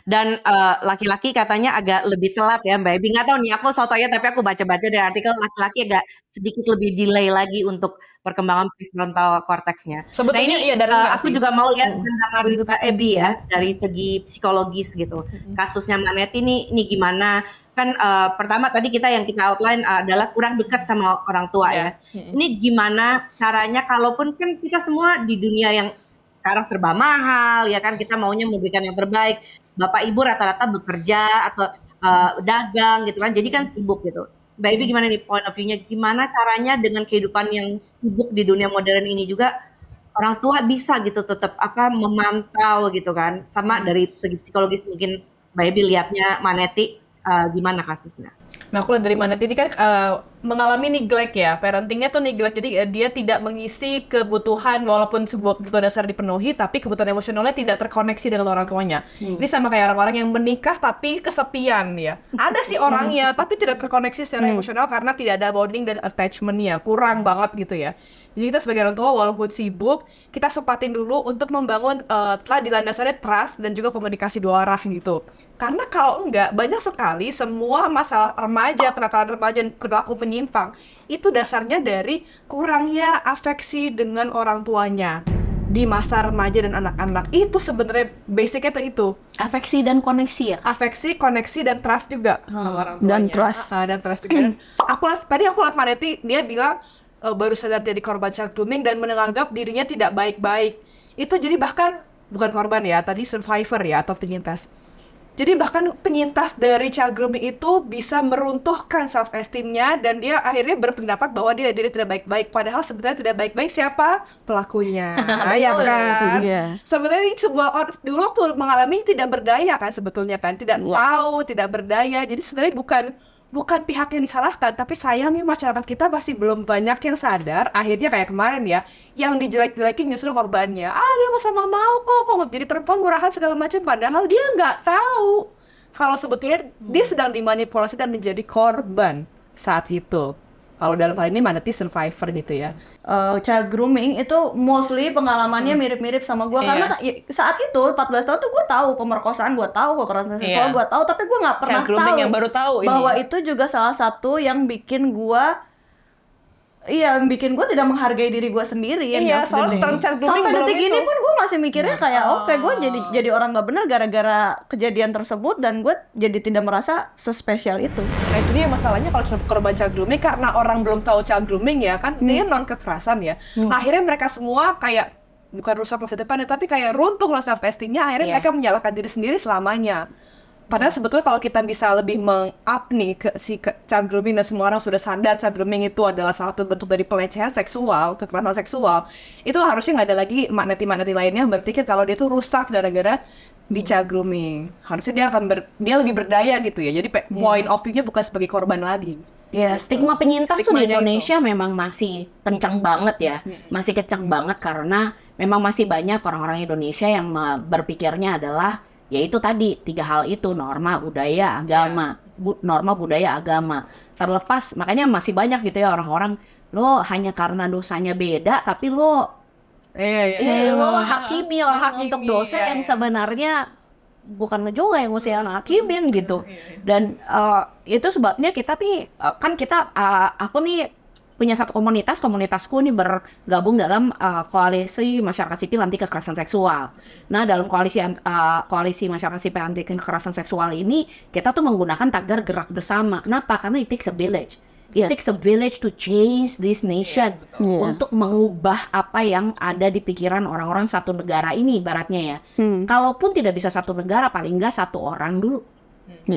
Dan laki-laki katanya agak lebih telat ya Mbak Ebi. Nggak tahu nih, aku sotonya tapi aku baca-baca dari artikel laki-laki agak sedikit lebih delay lagi untuk perkembangan prefrontal cortex-nya. Sebetulnya nah ini iya, dari aku juga mau lihat tentang Mbak Ebi ya, dari segi psikologis gitu. Kasusnya Mbak Neti ini gimana? Kan pertama tadi yang kita outline adalah kurang dekat sama orang tua ya. Ini gimana caranya, kalaupun kan kita semua di dunia yang sekarang serba mahal, ya kan, kita maunya memberikan yang terbaik. Bapak Ibu rata-rata bekerja atau dagang gitu kan, jadi kan sibuk gitu. Mbak Ibi gimana nih point of view-nya, gimana caranya dengan kehidupan yang sibuk di dunia modern ini juga orang tua bisa gitu tetap memantau gitu kan, sama dari segi psikologis mungkin Mbak Ibi lihatnya Maneti gimana kasusnya? Nah, aku lihat dari mana ini kan mengalami neglect ya, parentingnya tuh neglect, jadi dia tidak mengisi kebutuhan walaupun sebuah kebutuhan dasar dipenuhi, tapi kebutuhan emosionalnya tidak terkoneksi dengan orang tuanya. Ini sama kayak orang-orang yang menikah tapi kesepian ya. Ada sih orangnya, tapi tidak terkoneksi secara emosional karena tidak ada bonding dan attachment-nya, kurang banget gitu ya. Jadi kita sebagai orang tua walaupun sibuk, kita sempatin dulu untuk membangun telah dilandaskannya trust dan juga komunikasi dua arah gitu. Karena kalau enggak, banyak sekali semua masalah remaja, kenakalan remaja, perilaku penyimpang, itu dasarnya dari kurangnya afeksi dengan orang tuanya di masa remaja dan anak-anak. Itu sebenarnya basicnya itu. Afeksi dan koneksi ya? Afeksi, koneksi, dan trust juga sama orang tuanya. Dan trust. Dan trust juga. Dan tadi aku lihat Maneti, dia bilang baru sadar jadi korban child grooming dan menganggap dirinya tidak baik-baik. Itu jadi bahkan bukan korban ya, tadi survivor ya atau penyintas. Jadi bahkan penyintas dari child grooming itu bisa meruntuhkan self esteem-nya dan dia akhirnya berpendapat bahwa dia tidak baik-baik. Padahal sebenarnya tidak baik-baik siapa? Pelakunya. Ya kan? Sebenarnya dulu waktu mengalami tidak berdaya kan sebetulnya kan, tidak tahu, tidak berdaya. Jadi sebenarnya bukan pihak yang disalahkan, tapi sayangnya masyarakat kita masih belum banyak yang sadar. Akhirnya kayak kemarin ya, yang dijelek-jelekin justru korbannya. Dia sama mau kok jadi perempuan murahan segala macam, padahal dia nggak tahu kalau sebetulnya dia sedang dimanipulasi dan menjadi korban saat itu. Kalau dalam hal ini Maneti survivor gitu ya. Child grooming itu mostly pengalamannya mirip-mirip sama gue karena saat itu 14 tahun tuh gue tahu pemerkosaan, gue tahu kekerasan seksual, gue tahu, tapi gue nggak pernah child grooming tahu yang baru tahu bahwa ini. itu juga salah satu yang bikin gue tidak menghargai diri gue sendiri. Iya, soal term child grooming sampai detik belum ini itu. pun gue masih mikirnya kayak kayak gue jadi orang nggak benar gara-gara kejadian tersebut, dan gue jadi tidak merasa sespesial itu. Nah itu dia masalahnya kalau korban child grooming, karena orang belum tahu child grooming ya kan, dia non kekerasan ya. Akhirnya mereka semua kayak bukan rusak masa depan ya, tapi kayak runtuh loh self esteemnya. Akhirnya mereka menyalahkan diri sendiri selamanya. Padahal sebetulnya kalau kita bisa lebih meng-up nih child grooming dan semua orang sudah sadar child grooming itu adalah salah satu bentuk dari pelecehan seksual, kekerasan seksual, itu harusnya nggak ada lagi Maneti lainnya berpikir kalau dia tuh rusak gara-gara di child grooming. Harusnya dia lebih berdaya gitu ya. Jadi point of view-nya bukan sebagai korban lagi. Ya, stigma penyintas tuh di Stigmanya Indonesia memang masih kencang banget ya. Masih kencang banget karena memang masih banyak orang-orang Indonesia yang berpikirnya adalah yaitu tadi 3 hal itu, norma, budaya, agama. Norma, budaya, agama. Terlepas, makanya masih banyak gitu ya orang-orang, lo hanya karena dosanya beda, tapi lo hakimi orang untuk dosa yang sebenarnya bukan lo juga yang mesti hakimin gitu. Dan itu sebabnya kita nih, aku nih punya satu komunitasku nih bergabung dalam koalisi masyarakat sipil anti kekerasan seksual. Nah, dalam koalisi masyarakat sipil anti kekerasan seksual ini, kita tuh menggunakan tagar gerak bersama. Kenapa? Karena it takes a village. It takes a village to change this nation. Untuk mengubah apa yang ada di pikiran orang-orang satu negara ini, ibaratnya ya. Kalaupun tidak bisa satu negara, paling nggak satu orang dulu.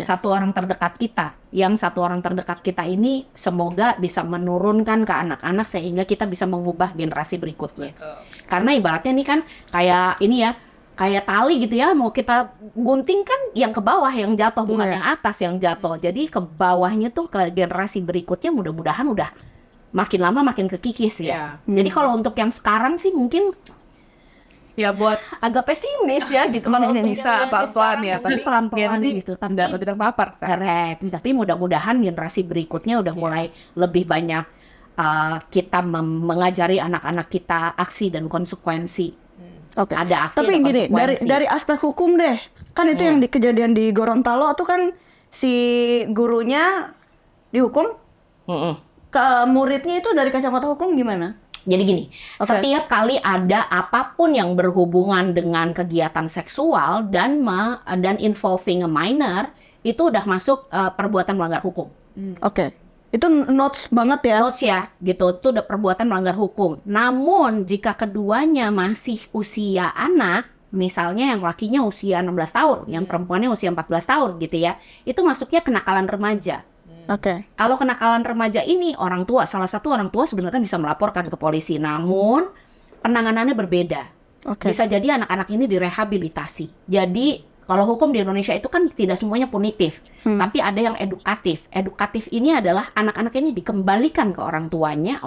Satu orang terdekat kita. Yang satu orang terdekat kita ini semoga bisa menurunkan ke anak-anak sehingga kita bisa mengubah generasi berikutnya. Karena ibaratnya ini kan kayak ini ya, kayak tali gitu ya, mau kita gunting kan yang ke bawah yang jatuh, bukan yang atas yang jatuh. Jadi ke bawahnya tuh ke generasi berikutnya mudah-mudahan udah makin lama makin kekikis ya. Jadi kalau untuk yang sekarang sih mungkin ya buat agak pesimis ya gitu kalau bisa pelan-pelan ya, tapi pelan-pelan gitu tanda tidak papar. Correct. Tapi mudah-mudahan generasi berikutnya udah mulai lebih banyak kita mengajari anak-anak kita aksi dan konsekuensi. Ada aksi. Tapi gini, dari aspek hukum deh, kan itu yang kejadian di Gorontalo tuh kan si gurunya dihukum, ke muridnya itu dari kacamata hukum gimana? Jadi gini, setiap kali ada apapun yang berhubungan dengan kegiatan seksual dan involving a minor, itu udah masuk perbuatan melanggar hukum. Itu notes banget ya. Notes ya, gitu. Itu udah perbuatan melanggar hukum. Namun jika keduanya masih usia anak, misalnya yang lakinya usia 16 tahun, yang perempuannya usia 14 tahun gitu ya, itu masuknya kenakalan remaja. Oke. Kalau kenakalan remaja ini salah satu orang tua sebenarnya bisa melaporkan ke polisi, namun penanganannya berbeda. Oke. Bisa jadi anak-anak ini direhabilitasi. Jadi kalau hukum di Indonesia itu kan tidak semuanya punitif, tapi ada yang edukatif. Edukatif ini adalah anak-anak ini dikembalikan ke orang tuanya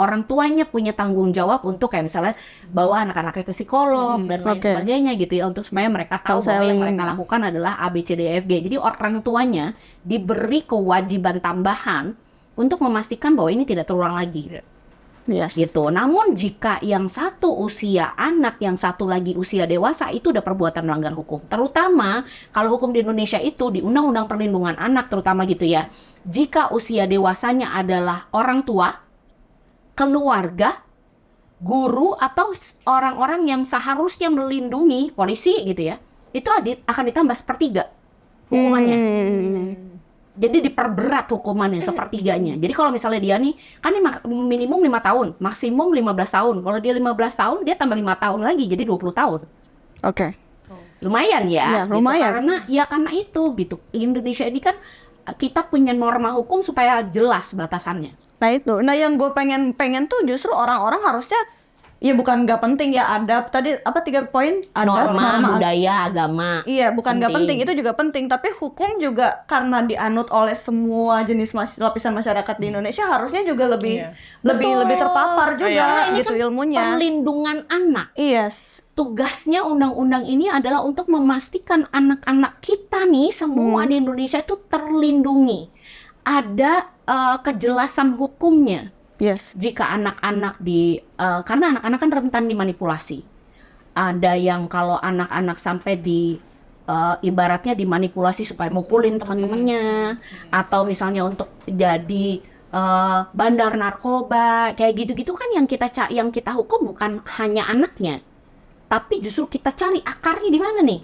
punya tanggung jawab untuk kayak misalnya bawa anak-anaknya ke psikolog dan lain sebagainya gitu ya, untuk supaya mereka tahu bahwa yang mereka lakukan adalah A, B, C, D, E, F, G. Jadi orang tuanya diberi kewajiban tambahan untuk memastikan bahwa ini tidak terulang lagi. Yes. Gitu. Namun jika yang satu usia anak, yang satu lagi usia dewasa, itu udah perbuatan melanggar hukum. Terutama kalau hukum di Indonesia itu di Undang-Undang Perlindungan Anak terutama gitu ya. Jika usia dewasanya adalah orang tua, keluarga, guru atau orang-orang yang seharusnya melindungi, polisi gitu ya, itu akan ditambah sepertiga hukumannya. Jadi diperberat hukumannya sepertiganya. Jadi kalau misalnya dia nih, kan ini minimum 5 tahun, maksimum 15 tahun. Kalau dia 15 tahun, dia tambah 5 tahun lagi, jadi 20 tahun. Oke. Lumayan ya. Ya, lumayan. Gitu. Karena itu gitu. Indonesia ini kan kita punya norma hukum supaya jelas batasannya. Nah itu. Nah yang gue pengen tuh justru orang-orang harusnya, ya bukan nggak penting ya adab. Tadi apa 3 poin? Adab, Norma, budaya, agama. Iya, bukan nggak penting, itu juga penting. Tapi hukum juga karena dianut oleh semua jenis lapisan masyarakat di Indonesia harusnya juga lebih terpapar juga Karena ini gitu kan ilmunya. perlindungan anak. Iya. Tugasnya undang-undang ini adalah untuk memastikan anak-anak kita nih semua di Indonesia itu terlindungi. Ada kejelasan hukumnya. Yes. Jika anak-anak karena anak-anak kan rentan dimanipulasi. Ada yang kalau anak-anak sampai ibaratnya dimanipulasi supaya mukulin teman-temannya, atau misalnya untuk jadi bandar narkoba, kayak gitu-gitu kan yang kita hukum bukan hanya anaknya, tapi justru kita cari akarnya di mana nih.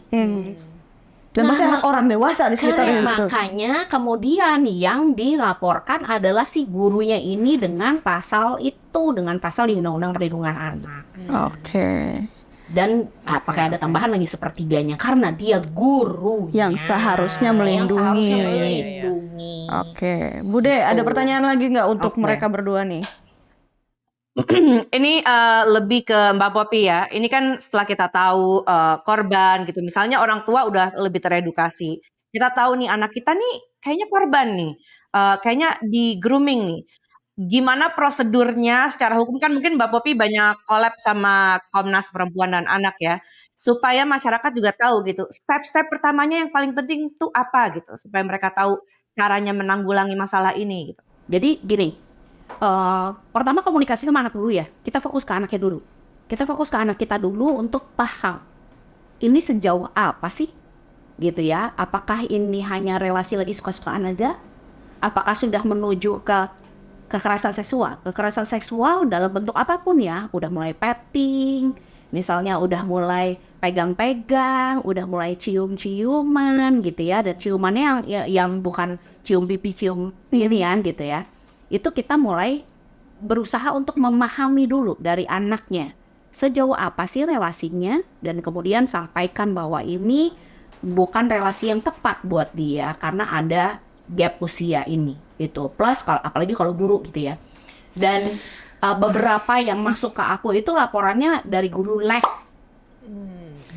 Dan masih orang dewasa di sekitarnya. Makanya kemudian yang dilaporkan adalah si gurunya ini dengan pasal itu, dengan pasal di Undang-Undang Perlindungan Anak. Oke. Dan pakai ada tambahan lagi sepertiganya karena dia guru yang seharusnya melindungi. Oke. Bude, ada pertanyaan lagi nggak untuk mereka berdua nih? Ini lebih ke Mbak Popi ya. Ini kan setelah kita tahu korban gitu. Misalnya orang tua udah lebih teredukasi. Kita tahu nih anak kita nih kayaknya korban nih. Kayaknya di grooming nih. Gimana prosedurnya secara hukum, kan mungkin Mbak Popi banyak collab sama Komnas Perempuan dan Anak ya. Supaya masyarakat juga tahu gitu. Step-step pertamanya yang paling penting tuh apa gitu. Supaya mereka tahu caranya menanggulangi masalah ini gitu. Jadi gini. Pertama komunikasi sama anak dulu ya. Kita fokus ke anaknya dulu. Kita fokus ke anak kita dulu untuk paham ini sejauh apa sih gitu ya. Apakah ini hanya relasi lagi suka-sukaan aja? Apakah sudah menuju ke kekerasan seksual? Kekerasan seksual dalam bentuk apapun ya. Udah mulai petting, misalnya udah mulai pegang-pegang, udah mulai cium-ciuman gitu ya. Dan ciumannya yang bukan cium pipi, cium inian gitu ya. Itu kita mulai berusaha untuk memahami dulu dari anaknya sejauh apa sih relasinya, dan kemudian sampaikan bahwa ini bukan relasi yang tepat buat dia karena ada gap usia ini gitu. Plus apalagi kalau guru gitu ya. Dan beberapa yang masuk ke aku itu laporannya dari guru les.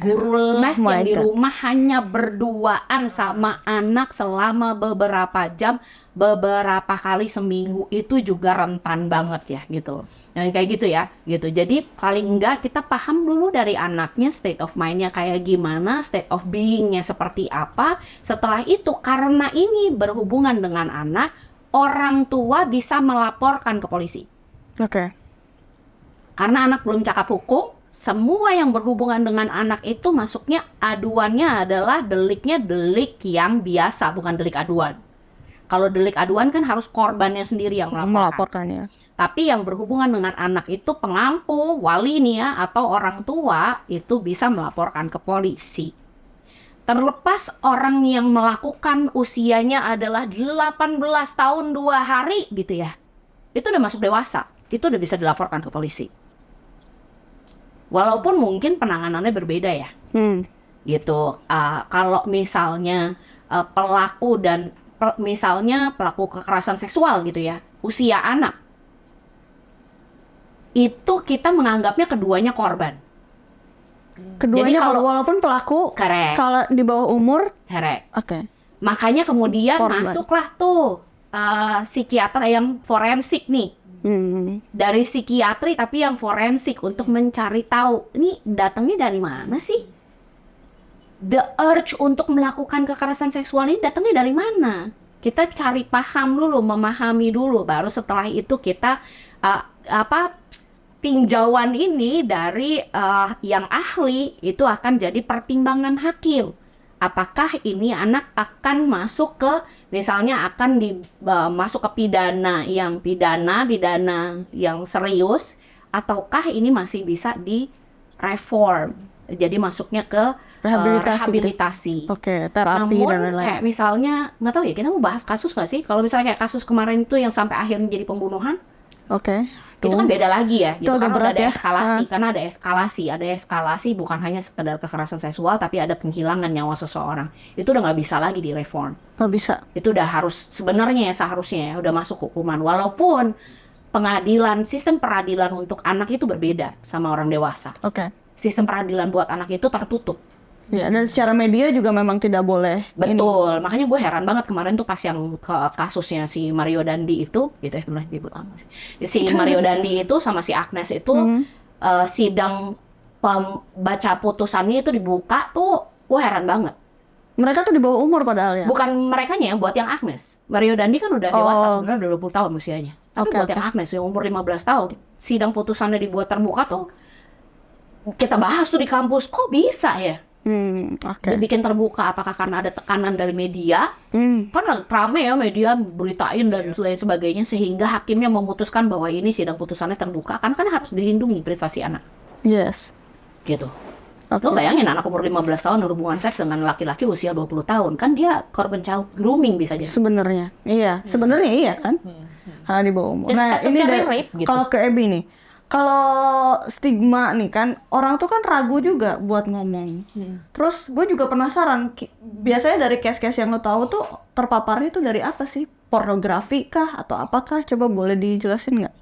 Guru les yang di rumah hanya berduaan sama anak selama beberapa jam, beberapa kali seminggu, itu juga rentan banget ya gitu. Yang kayak gitu ya gitu. Jadi paling enggak kita paham dulu dari anaknya state of mind-nya kayak gimana, state of being-nya seperti apa. Setelah itu karena ini berhubungan dengan anak, orang tua bisa melaporkan ke polisi. Oke. Karena anak belum cakap hukum, semua yang berhubungan dengan anak itu masuknya aduannya adalah deliknya delik yang biasa, bukan delik aduan. Kalau delik aduan kan harus korbannya sendiri yang melaporkan. Tapi yang berhubungan dengan anak itu pengampu, wali nih ya, atau orang tua itu bisa melaporkan ke polisi. Terlepas orang yang melakukan usianya adalah 18 tahun 2 hari gitu ya. Itu udah masuk dewasa. Itu udah bisa dilaporkan ke polisi. Walaupun mungkin penanganannya berbeda ya. Gitu. Kalau misalnya misalnya pelaku kekerasan seksual gitu ya, usia anak. Itu kita menganggapnya keduanya korban. Keduanya Jadi walaupun pelaku Correct. kalau di bawah umur, Correct. oke. Makanya kemudian Korban. masuklah tuh psikiater yang forensik nih. Dari psikiatri tapi yang forensik untuk mencari tahu ini datangnya dari mana sih? The urge untuk melakukan kekerasan seksual ini datangnya dari mana? Kita cari paham dulu, memahami dulu, baru setelah itu kita tinjauan ini dari yang ahli itu akan jadi pertimbangan hakim. Apakah ini anak akan masuk ke, misalnya akan masuk ke pidana yang serius, ataukah ini masih bisa direform, jadi masuknya ke rehabilitasi. Oke, terapi Namun, dan lain-lain. kayak misalnya, nggak tahu ya, kita mau bahas kasus nggak sih? Kalau misalnya kayak kasus kemarin itu yang sampai akhirnya jadi pembunuhan, Oke. itu kan beda lagi ya, gitu. Itu agak Karena berat ada ya. eskalasi, karena ada eskalasi bukan hanya sekedar kekerasan seksual, tapi ada penghilangan nyawa seseorang. Itu udah nggak bisa lagi direform. Nggak bisa. Itu udah harus, sebenarnya ya seharusnya ya, udah masuk hukuman. Walaupun sistem peradilan untuk anak itu berbeda sama orang dewasa. Oke. Sistem peradilan buat anak itu tertutup. Ya, dan secara media juga memang tidak boleh. Betul, makanya gue heran banget kemarin tuh pas yang kasusnya si Mario Dandi itu, gitu ya, benar disebut apa sih? Si Mario Dandi itu sama si Agnes itu sidang baca putusannya itu dibuka tuh, gue heran banget. Mereka tuh di bawah umur padahal ya. Bukan merekanya, buat yang Agnes. Mario Dandi kan udah dewasa sebenarnya, udah 20 tahun usianya. Tapi Oke, buat yang Agnes yang umur 15 tahun, sidang putusannya dibuat terbuka tuh, kita bahas tuh di kampus, kok bisa ya? Oke. Dibikin terbuka, apakah karena ada tekanan dari media? Kan rame ya media beritain dan lain sebagainya, sehingga hakimnya memutuskan bahwa ini sidang putusannya terbuka, kan harus dilindungi privasi anak. Yes. Gitu. Oke. Lo bayangin anak umur 15 tahun berhubungan seks dengan laki-laki usia 20 tahun, kan dia korban child grooming bisa jadi. Sebenarnya iya kan. Karena di bawah umur. It's Nah, ini statutory dari rape, gitu. kalau ke Ebi nih. Kalau stigma nih kan, orang tuh kan ragu juga buat ngomong. Terus gue juga penasaran, biasanya dari case-case yang lo tahu tuh terpaparnya tuh dari apa sih? Pornografi kah atau apakah? Coba boleh dijelasin nggak?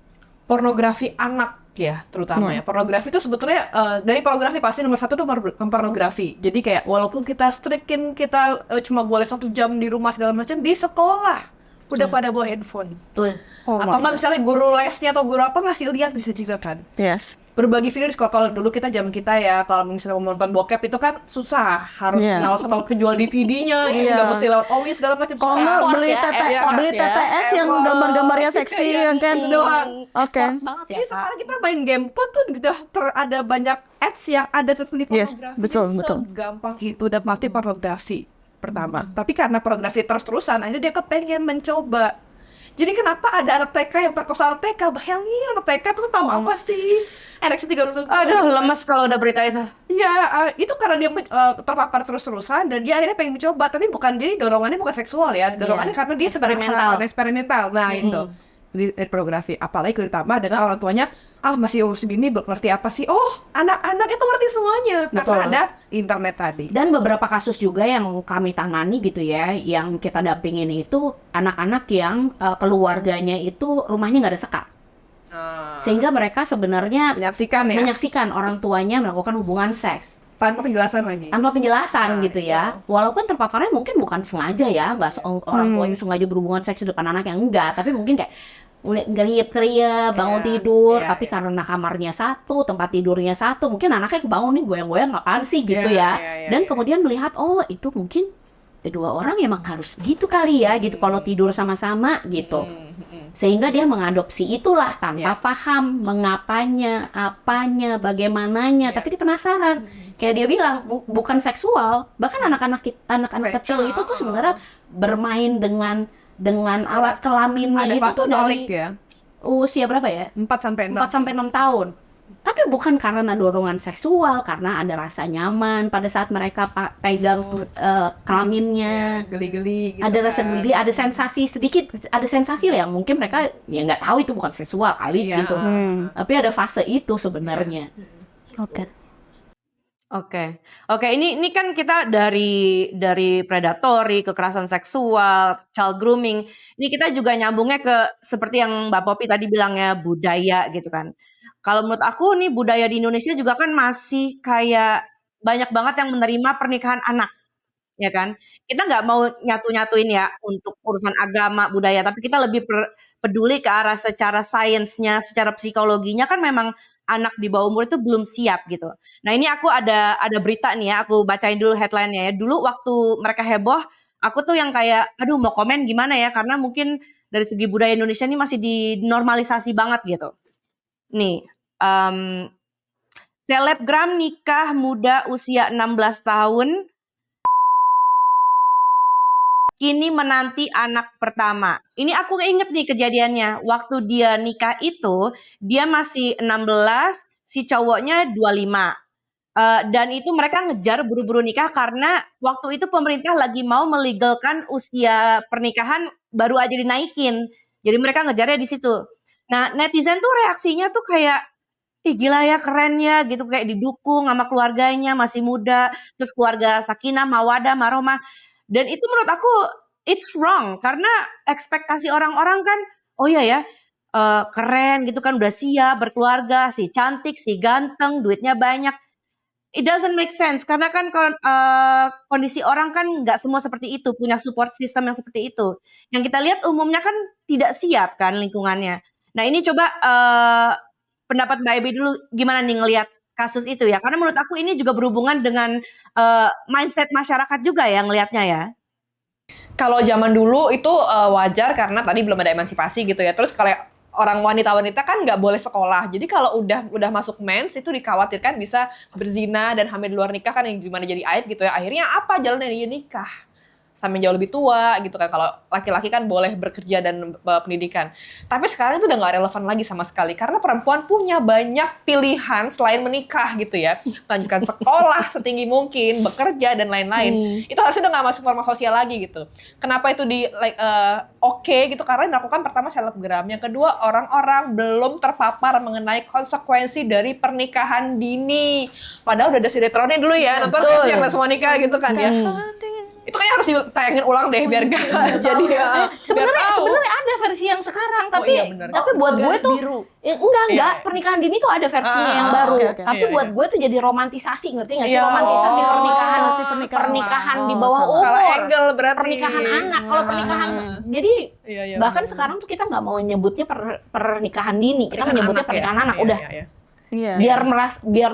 Pornografi anak ya, terutama ya. Pornografi itu sebetulnya dari pornografi pasti nomor satu tuh pornografi. Jadi kayak walaupun kita strikin, kita cuma boleh 1 jam di rumah segala macam, di sekolah udah pada bawa handphone. Betul. Atau nggak misalnya guru lesnya atau guru apa ngasih lihat bisa juga kan. Yes. Berbagi video di sekolah. Kalau dulu kita zaman kita ya, kalau misalnya mau nonton bokep itu kan susah, harus kenal sama penjual DVD-nya, itu nggak mesti lewat OWI segala macam. Kalau nggak beli beli TTS yang gambar-gambarnya seksi yang kan itu doang. Oke. Ini sekarang kita main game pun tuh udah ada banyak ads yang ada terselip pornografi. Betul. Gampang itu dan pasti pornografi pertama. Tapi karena pornografi terus-terusan, akhirnya dia kepengen mencoba. Jadi kenapa ada anak TK yang perkosa anak TK? Bayangin anak TK tuh tahu apa sih? Ereksi 30. Aduh, lemas kalau udah berita itu. Iya, itu karena dia terpapar terus-terusan dan dia akhirnya pengen mencoba. Tapi dorongannya bukan seksual ya. Dorongannya karena dia eksperimental. Nah, itu. Di pornografi. Apalagi kalau ditambah dengan orang tuanya, masih umur segini belum ngerti apa sih. Oh, anak-anak itu ngerti semuanya. Karena ada internet tadi. Dan beberapa kasus juga yang kami tangani gitu ya, yang kita dampingin itu anak-anak yang keluarganya itu rumahnya nggak ada sekat. Sehingga mereka sebenarnya menyaksikan orang tuanya melakukan hubungan seks. Tanpa penjelasan lagi. Tanpa penjelasan gitu ya. Walaupun terpaparnya mungkin bukan sengaja ya, orang tuanya sengaja berhubungan seks di depan anak yang enggak, tapi mungkin kayak geriap-geriap, bangun tidur, tapi karena kamarnya satu, tempat tidurnya satu, mungkin anaknya kebangun nih goyang-goyang apaan sih gitu ya. Dan kemudian melihat, oh itu mungkin kedua orang emang harus gitu kali ya, gitu kalau tidur sama-sama gitu. Sehingga dia mengadopsi itulah tanpa paham mengapanya, apanya, bagaimananya, tapi dia penasaran. Kayak dia bilang bukan seksual, bahkan anak-anak kecil itu tuh sebenarnya bermain dengan alat kelaminnya itu tuh dari usia berapa ya? 4 sampai 6 tahun. Tapi bukan karena dorongan seksual, karena ada rasa nyaman pada saat mereka pegang kelaminnya. Geli-geli gitu Ada rasa kan. geli, ada sensasi sedikit, ada sensasi lah yang mungkin mereka ya nggak tahu itu bukan seksual kali Iya. gitu. Tapi ada fase itu sebenarnya. Oke. Oke, ini kan kita dari predatory, kekerasan seksual, child grooming. Ini kita juga nyambungnya ke seperti yang Mbak Poppy tadi bilangnya budaya gitu kan. Kalau menurut aku nih budaya di Indonesia juga kan masih kayak banyak banget yang menerima pernikahan anak, ya kan? Kita nggak mau nyatu-nyatuin ya untuk urusan agama, budaya, tapi kita lebih peduli ke arah secara sainsnya, secara psikologinya kan memang anak di bawah umur itu belum siap gitu. Nah ini aku ada berita nih ya, aku bacain dulu headline-nya ya. Dulu waktu mereka heboh, aku tuh yang kayak, aduh mau komen gimana ya, karena mungkin dari segi budaya Indonesia ini masih dinormalisasi banget gitu. Nih, selebgram nikah muda usia 16 tahun, kini menanti anak pertama. Ini aku inget nih kejadiannya. Waktu dia nikah itu, dia masih 16, si cowoknya 25. Dan itu mereka ngejar buru-buru nikah karena waktu itu pemerintah lagi mau melegalkan usia pernikahan baru aja dinaikin. Jadi mereka ngejarnya di situ. Nah, netizen tuh reaksinya tuh kayak, ih gila ya, keren ya gitu, kayak didukung sama keluarganya, masih muda, terus keluarga sakinah, mawadah, maromah. Dan itu menurut aku it's wrong karena ekspektasi orang-orang kan, oh iya ya, keren gitu kan, udah siap berkeluarga, si cantik, si ganteng, duitnya banyak. It doesn't make sense karena kan kondisi orang kan nggak semua seperti itu, punya support system yang seperti itu. Yang kita lihat umumnya kan tidak siap kan lingkungannya. Nah ini coba pendapat Mbak Ebi dulu gimana nih ngelihat kasus itu ya, karena menurut aku ini juga berhubungan dengan mindset masyarakat juga ya ngelihatnya ya. Kalau zaman dulu itu wajar karena tadi belum ada emansipasi gitu ya. Terus kalau orang wanita-wanita kan nggak boleh sekolah. Jadi kalau udah masuk mens itu dikhawatirkan bisa berzina dan hamil di luar nikah kan yang gimana jadi aib gitu ya. Akhirnya apa jalannya dia nikah sampai jauh lebih tua gitu kan. Kalau laki-laki kan boleh bekerja dan pendidikan. Tapi sekarang itu udah nggak relevan lagi sama sekali karena perempuan punya banyak pilihan selain menikah gitu ya, melanjutkan sekolah setinggi mungkin, bekerja dan lain-lain. Itu harusnya udah nggak masuk norma sosial lagi gitu. Kenapa itu oke gitu? Karena dilakukan pertama selebgram, yang kedua orang-orang belum terpapar mengenai konsekuensi dari pernikahan dini. Padahal udah ada sinetronnya dulu ya, nonton yang semua nikah gitu kan ya. Itu kayaknya harus ditayangin ulang deh biar gak jadi sebenarnya ada versi yang sekarang tapi buat gue tuh enggak pernikahan dini tuh ada versinya yang baru tapi buat gue tuh jadi romantisasi, ngerti nggak sih? Romantisasi pernikahan di bawah umur, pernikahan anak. Kalau pernikahan jadi bahkan sekarang tuh kita nggak mau nyebutnya pernikahan dini, kita menyebutnya pernikahan anak. Udah biar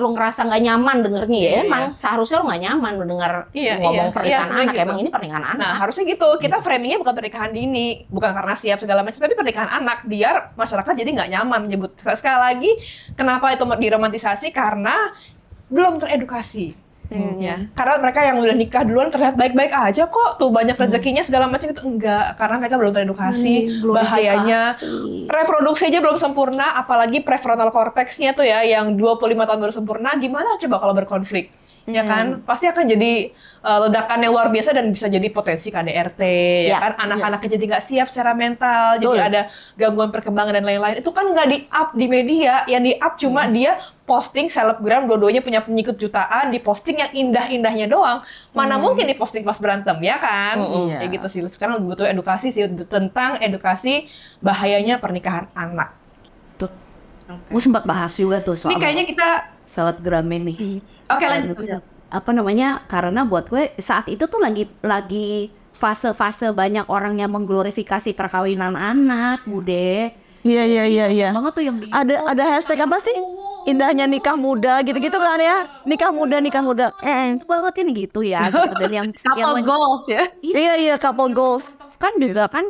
lu ngerasa nggak nyaman dengernya ya, emang seharusnya lu nggak nyaman lu denger ngomong pernikahan anak gitu. Emang ini pernikahan anak. Nah harusnya gitu, kita framingnya bukan pernikahan dini, bukan karena siap segala macam, tapi pernikahan anak biar masyarakat jadi nggak nyaman menyebut. Sekali lagi kenapa itu diromantisasi? Karena belum teredukasi. Ya. Karena mereka yang udah nikah duluan terlihat baik-baik aja kok, tuh banyak rezekinya segala macam, itu enggak, karena mereka belum teredukasi bahayanya. Reproduksi aja belum sempurna, apalagi prefrontal cortex-nya tuh ya yang 25 tahun baru sempurna, gimana coba kalau berkonflik? Ya kan, pasti akan jadi ledakan yang luar biasa dan bisa jadi potensi KDRT, ya kan, anak-anaknya jadi nggak siap secara mental, jadi ada gangguan perkembangan dan lain-lain. Itu kan nggak di-up di media, yang di-up cuma dia posting selebgram, dua-duanya punya pengikut jutaan, di posting yang indah-indahnya doang. Mana mungkin di posting pas berantem, ya kan? Kayak gitu sih. Sekarang butuh edukasi sih, tentang edukasi bahayanya pernikahan anak. Tuh. Gue sempat bahas juga tuh soal ini kayaknya kita selebgram ini. Oke, lanjut. Apa namanya? Karena buat gue saat itu tuh lagi fase-fase banyak orang yang mengglorifikasi perkawinan anak, Bude. Iya. Banget tuh yang ada hashtag apa sih? Indahnya nikah muda gitu-gitu kan ya. Nikah muda. Banget ini gitu ya. Dan yang couple goals ya. Iya, couple goals. Kan juga kan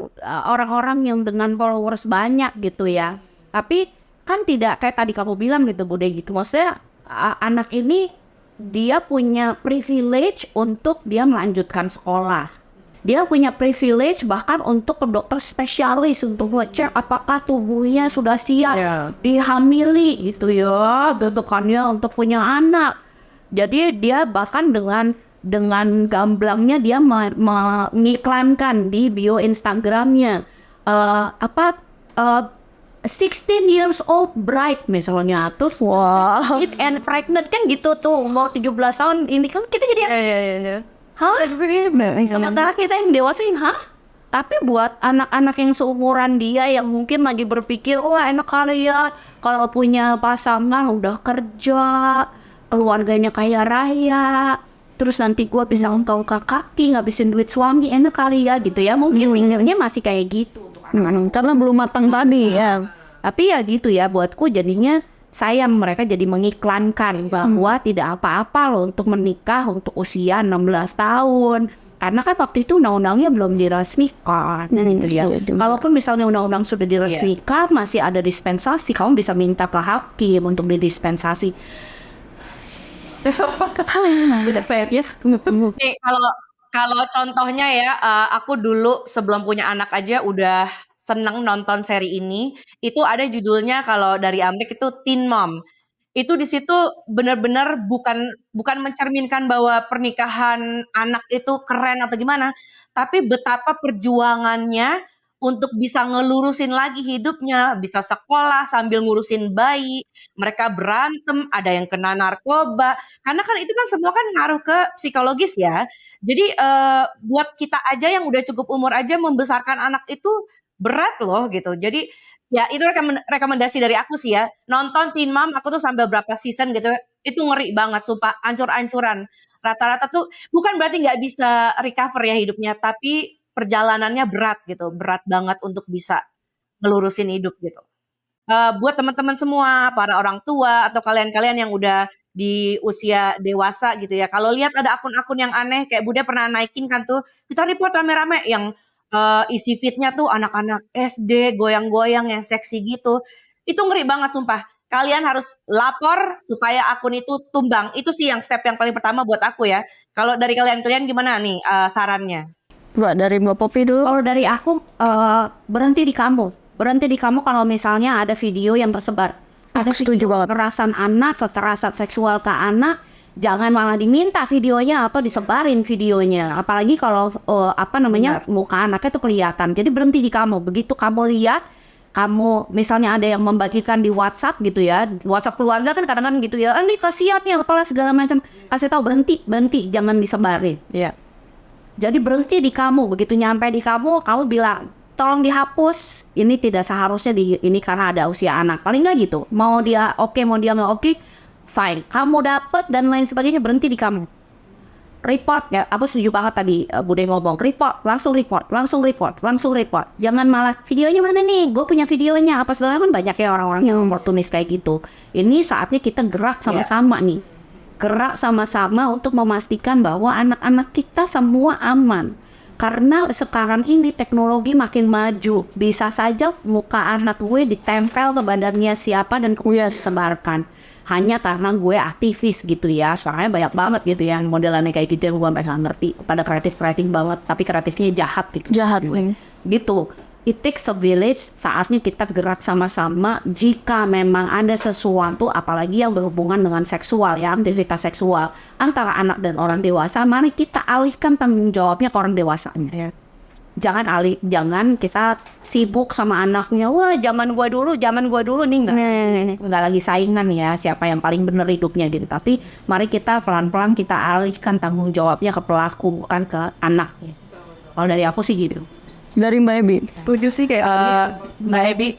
orang-orang yang dengan followers banyak gitu ya. Tapi kan tidak kayak tadi kamu bilang gitu, Bude, gitu. Maksudnya anak ini dia punya privilege untuk dia melanjutkan sekolah. dia punya privilege bahkan untuk ke dokter spesialis untuk ngecek apakah tubuhnya sudah siap dihamili gitu ya, bentukannya untuk punya anak. Jadi dia bahkan dengan gamblangnya dia mengiklankan di bio Instagramnya 16 years old bride misalnya, terus and pregnant kan gitu tuh, mau 17 tahun ini kan kita jadi sementara kita yang dewasa tapi buat anak-anak yang seumuran dia yang mungkin lagi berpikir wah enak kali ya kalau punya pasangan udah kerja, keluarganya kaya raya, terus nanti gue bisa ongkong ke kaki ngabisin duit suami, enak kali ya gitu ya, mungkin mikirnya masih kayak gitu karena belum matang tadi ya. Tapi ya gitu ya, buatku jadinya sayang mereka jadi mengiklankan bahwa tidak apa-apa loh untuk menikah untuk usia 16 tahun. Karena kan waktu itu undang-undangnya belum diresmikan. Gitu ya. Kalaupun misalnya undang-undang sudah diresmikan, masih ada dispensasi, kamu bisa minta ke hakim untuk didispensasi. Nih, kalau contohnya ya, aku dulu sebelum punya anak aja udah seneng nonton seri ini. Itu ada judulnya kalau dari Amerika itu Teen Mom. Itu di situ benar-benar bukan mencerminkan bahwa pernikahan anak itu keren atau gimana, tapi betapa perjuangannya untuk bisa ngelurusin lagi hidupnya, bisa sekolah sambil ngurusin bayi, mereka berantem, ada yang kena narkoba, karena kan itu kan semua kan ngaruh ke psikologis ya. Jadi buat kita aja yang udah cukup umur aja membesarkan anak itu berat loh gitu. Jadi ya itu rekomendasi dari aku sih ya. Nonton Teen Mom, aku tuh sampai berapa season gitu. Itu ngeri banget sumpah, ancur-ancuran. Rata-rata tuh bukan berarti nggak bisa recover ya hidupnya, tapi perjalanannya berat gitu. Berat banget untuk bisa ngelurusin hidup gitu. Buat teman-teman semua, para orang tua atau kalian-kalian yang udah di usia dewasa gitu ya. Kalau lihat ada akun-akun yang aneh kayak Bude pernah naikin kan tuh, kita report rame-rame yang isi feed-nya tuh anak-anak SD goyang-goyang yang seksi gitu. Itu ngeri banget sumpah. Kalian harus lapor supaya akun itu tumbang. Itu sih yang step yang paling pertama buat aku ya. Kalau dari kalian gimana nih sarannya? Dari Mbak Popi dulu. Kalau dari aku berhenti di kamu. Berhenti di kamu kalau misalnya ada video yang tersebar. Ada setuju banget. Kekerasan anak, kekerasan seksual ke anak, jangan malah diminta videonya atau disebarin videonya. Apalagi kalau muka anaknya tuh kelihatan. Jadi berhenti di kamu. Begitu kamu lihat, kamu misalnya ada yang membagikan di WhatsApp gitu ya. WhatsApp keluarga kan kadang-kadang gitu ya. Ini kasihan ya kepala segala macam. Kasih tahu berhenti, jangan disebarin. Iya. Jadi berhenti di kamu. Begitu nyampe di kamu bilang, tolong dihapus. Ini tidak seharusnya ini karena ada usia anak. Paling nggak gitu. Mau dia oke, mau dia nggak oke, fine. Kamu dapat dan lain sebagainya, berhenti di kamu. Report ya. Aku setuju banget tadi Bude ngomong. Report. Jangan malah videonya mana nih? Gue punya videonya. Apa segala kan banyak ya orang-orang yang oportunis kayak gitu. Ini saatnya kita gerak sama-sama nih. Gerak sama-sama untuk memastikan bahwa anak-anak kita semua aman. Karena sekarang ini teknologi makin maju. Bisa saja muka anak gue ditempel ke badannya siapa dan kemudian disebarkan. Hanya karena gue aktivis gitu ya. Soalnya banyak banget gitu ya modelannya kayak gitu yang gue sampai ngerti. Pada kreatif banget, tapi kreatifnya jahat gitu. Gitu. It takes a village, saatnya kita gerak sama-sama. Jika memang ada sesuatu, apalagi yang berhubungan dengan seksual ya, aktivitas seksual antara anak dan orang dewasa, mari kita alihkan tanggung jawabnya ke orang dewasanya ya. Jangan kita sibuk sama anaknya. Wah, zaman gua dulu nih enggak lagi saingan ya siapa yang paling benar hidupnya gitu. Tapi mari kita pelan-pelan kita alihkan tanggung jawabnya ke pelaku bukan ke anak. Kalau dari aku sih gitu. Dari Mbak Ebi, setuju sih kayak Mbak Ebi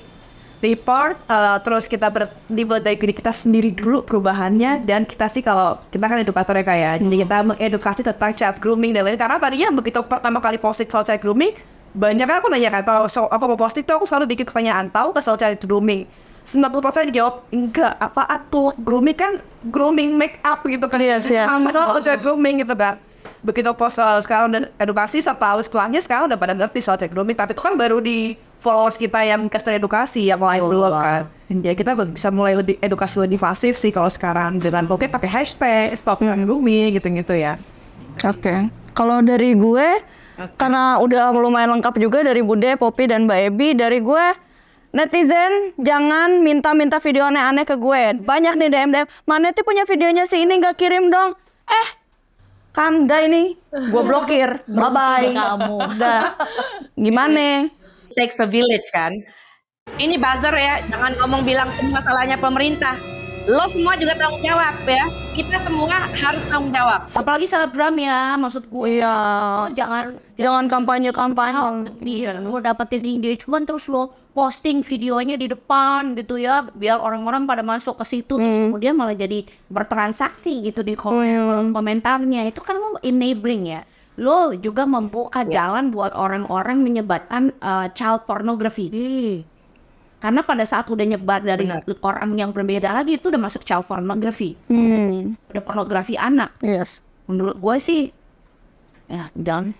report, terus kita dimulai dari diri kita sendiri dulu perubahannya, dan kita sih kalau kita kan edukatornya kayak, jadi kita mengedukasi tentang child grooming dan lain, karena tadinya begitu pertama kali posting soal child grooming, banyak kan aku nanya kan, kalau aku mau posting tuh aku selalu bikin pertanyaan, tahu ke soal child grooming? 90% jawab enggak, apaan tuh grooming kan grooming make up gitu kan ya, child grooming gitu kan. Begitu post sekarang dan edukasi setahun setelahnya sekarang udah pada ngerti soal child grooming, tapi itu kan baru di followers kita yang caster edukasi yang mulai dulu kan. Ya kita bisa mulai lebih edukasi lebih pasif sih kalau sekarang dengan pokoknya pakai hashtag stop grooming gitu-gitu ya. Oke. Kalau dari gue Karena udah lumayan lengkap juga dari Bude, Poppy, dan Mbak Ebi. Dari gue, netizen jangan minta-minta video aneh-aneh ke gue. Banyak nih DM-DM, Maneti punya videonya si ini nggak kirim dong. Kanda ini, gue blokir. Bye-bye. Kamu. Udah. Gimana? Takes a village kan. Ini buzzer ya, jangan ngomong bilang semua salahnya pemerintah. Lo semua juga tanggung jawab ya. Kita semua harus tanggung jawab. Apalagi selebgram ya, maksud gue. Iya. Jangan kampanye. Iya, lo dapetin engagement terus lo posting videonya di depan gitu ya, biar orang-orang pada masuk ke situ, kemudian malah jadi bertransaksi gitu di komentarnya. Itu kan lo enabling ya. Lo juga membuka jalan buat orang-orang menyebarkan child pornography. Karena pada saat udah nyebar dari orang yang berbeda lagi, itu udah masuk child pornography. Udah pornografi anak. Yes. Menurut gue sih, ya jangan.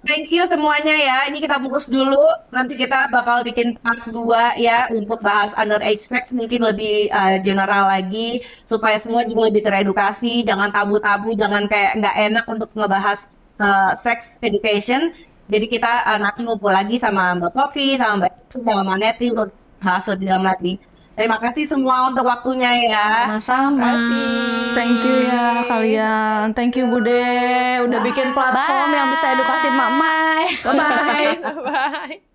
Thank you semuanya ya. Ini kita bungkus dulu. Nanti kita bakal bikin part 2 ya untuk bahas underage sex mungkin lebih general lagi supaya semua juga lebih teredukasi. Jangan tabu-tabu, jangan kayak nggak enak untuk ngebahas sex education. Jadi kita nanti ngumpul lagi sama Mbak Poppy, sama Maneti untuk bahas lebih dalam lagi. Terima kasih semua untuk waktunya ya. Sama-sama. Thank you ya kalian. Thank you Bude. Udah bikin platform yang bisa edukasi mama. Bye. Bye.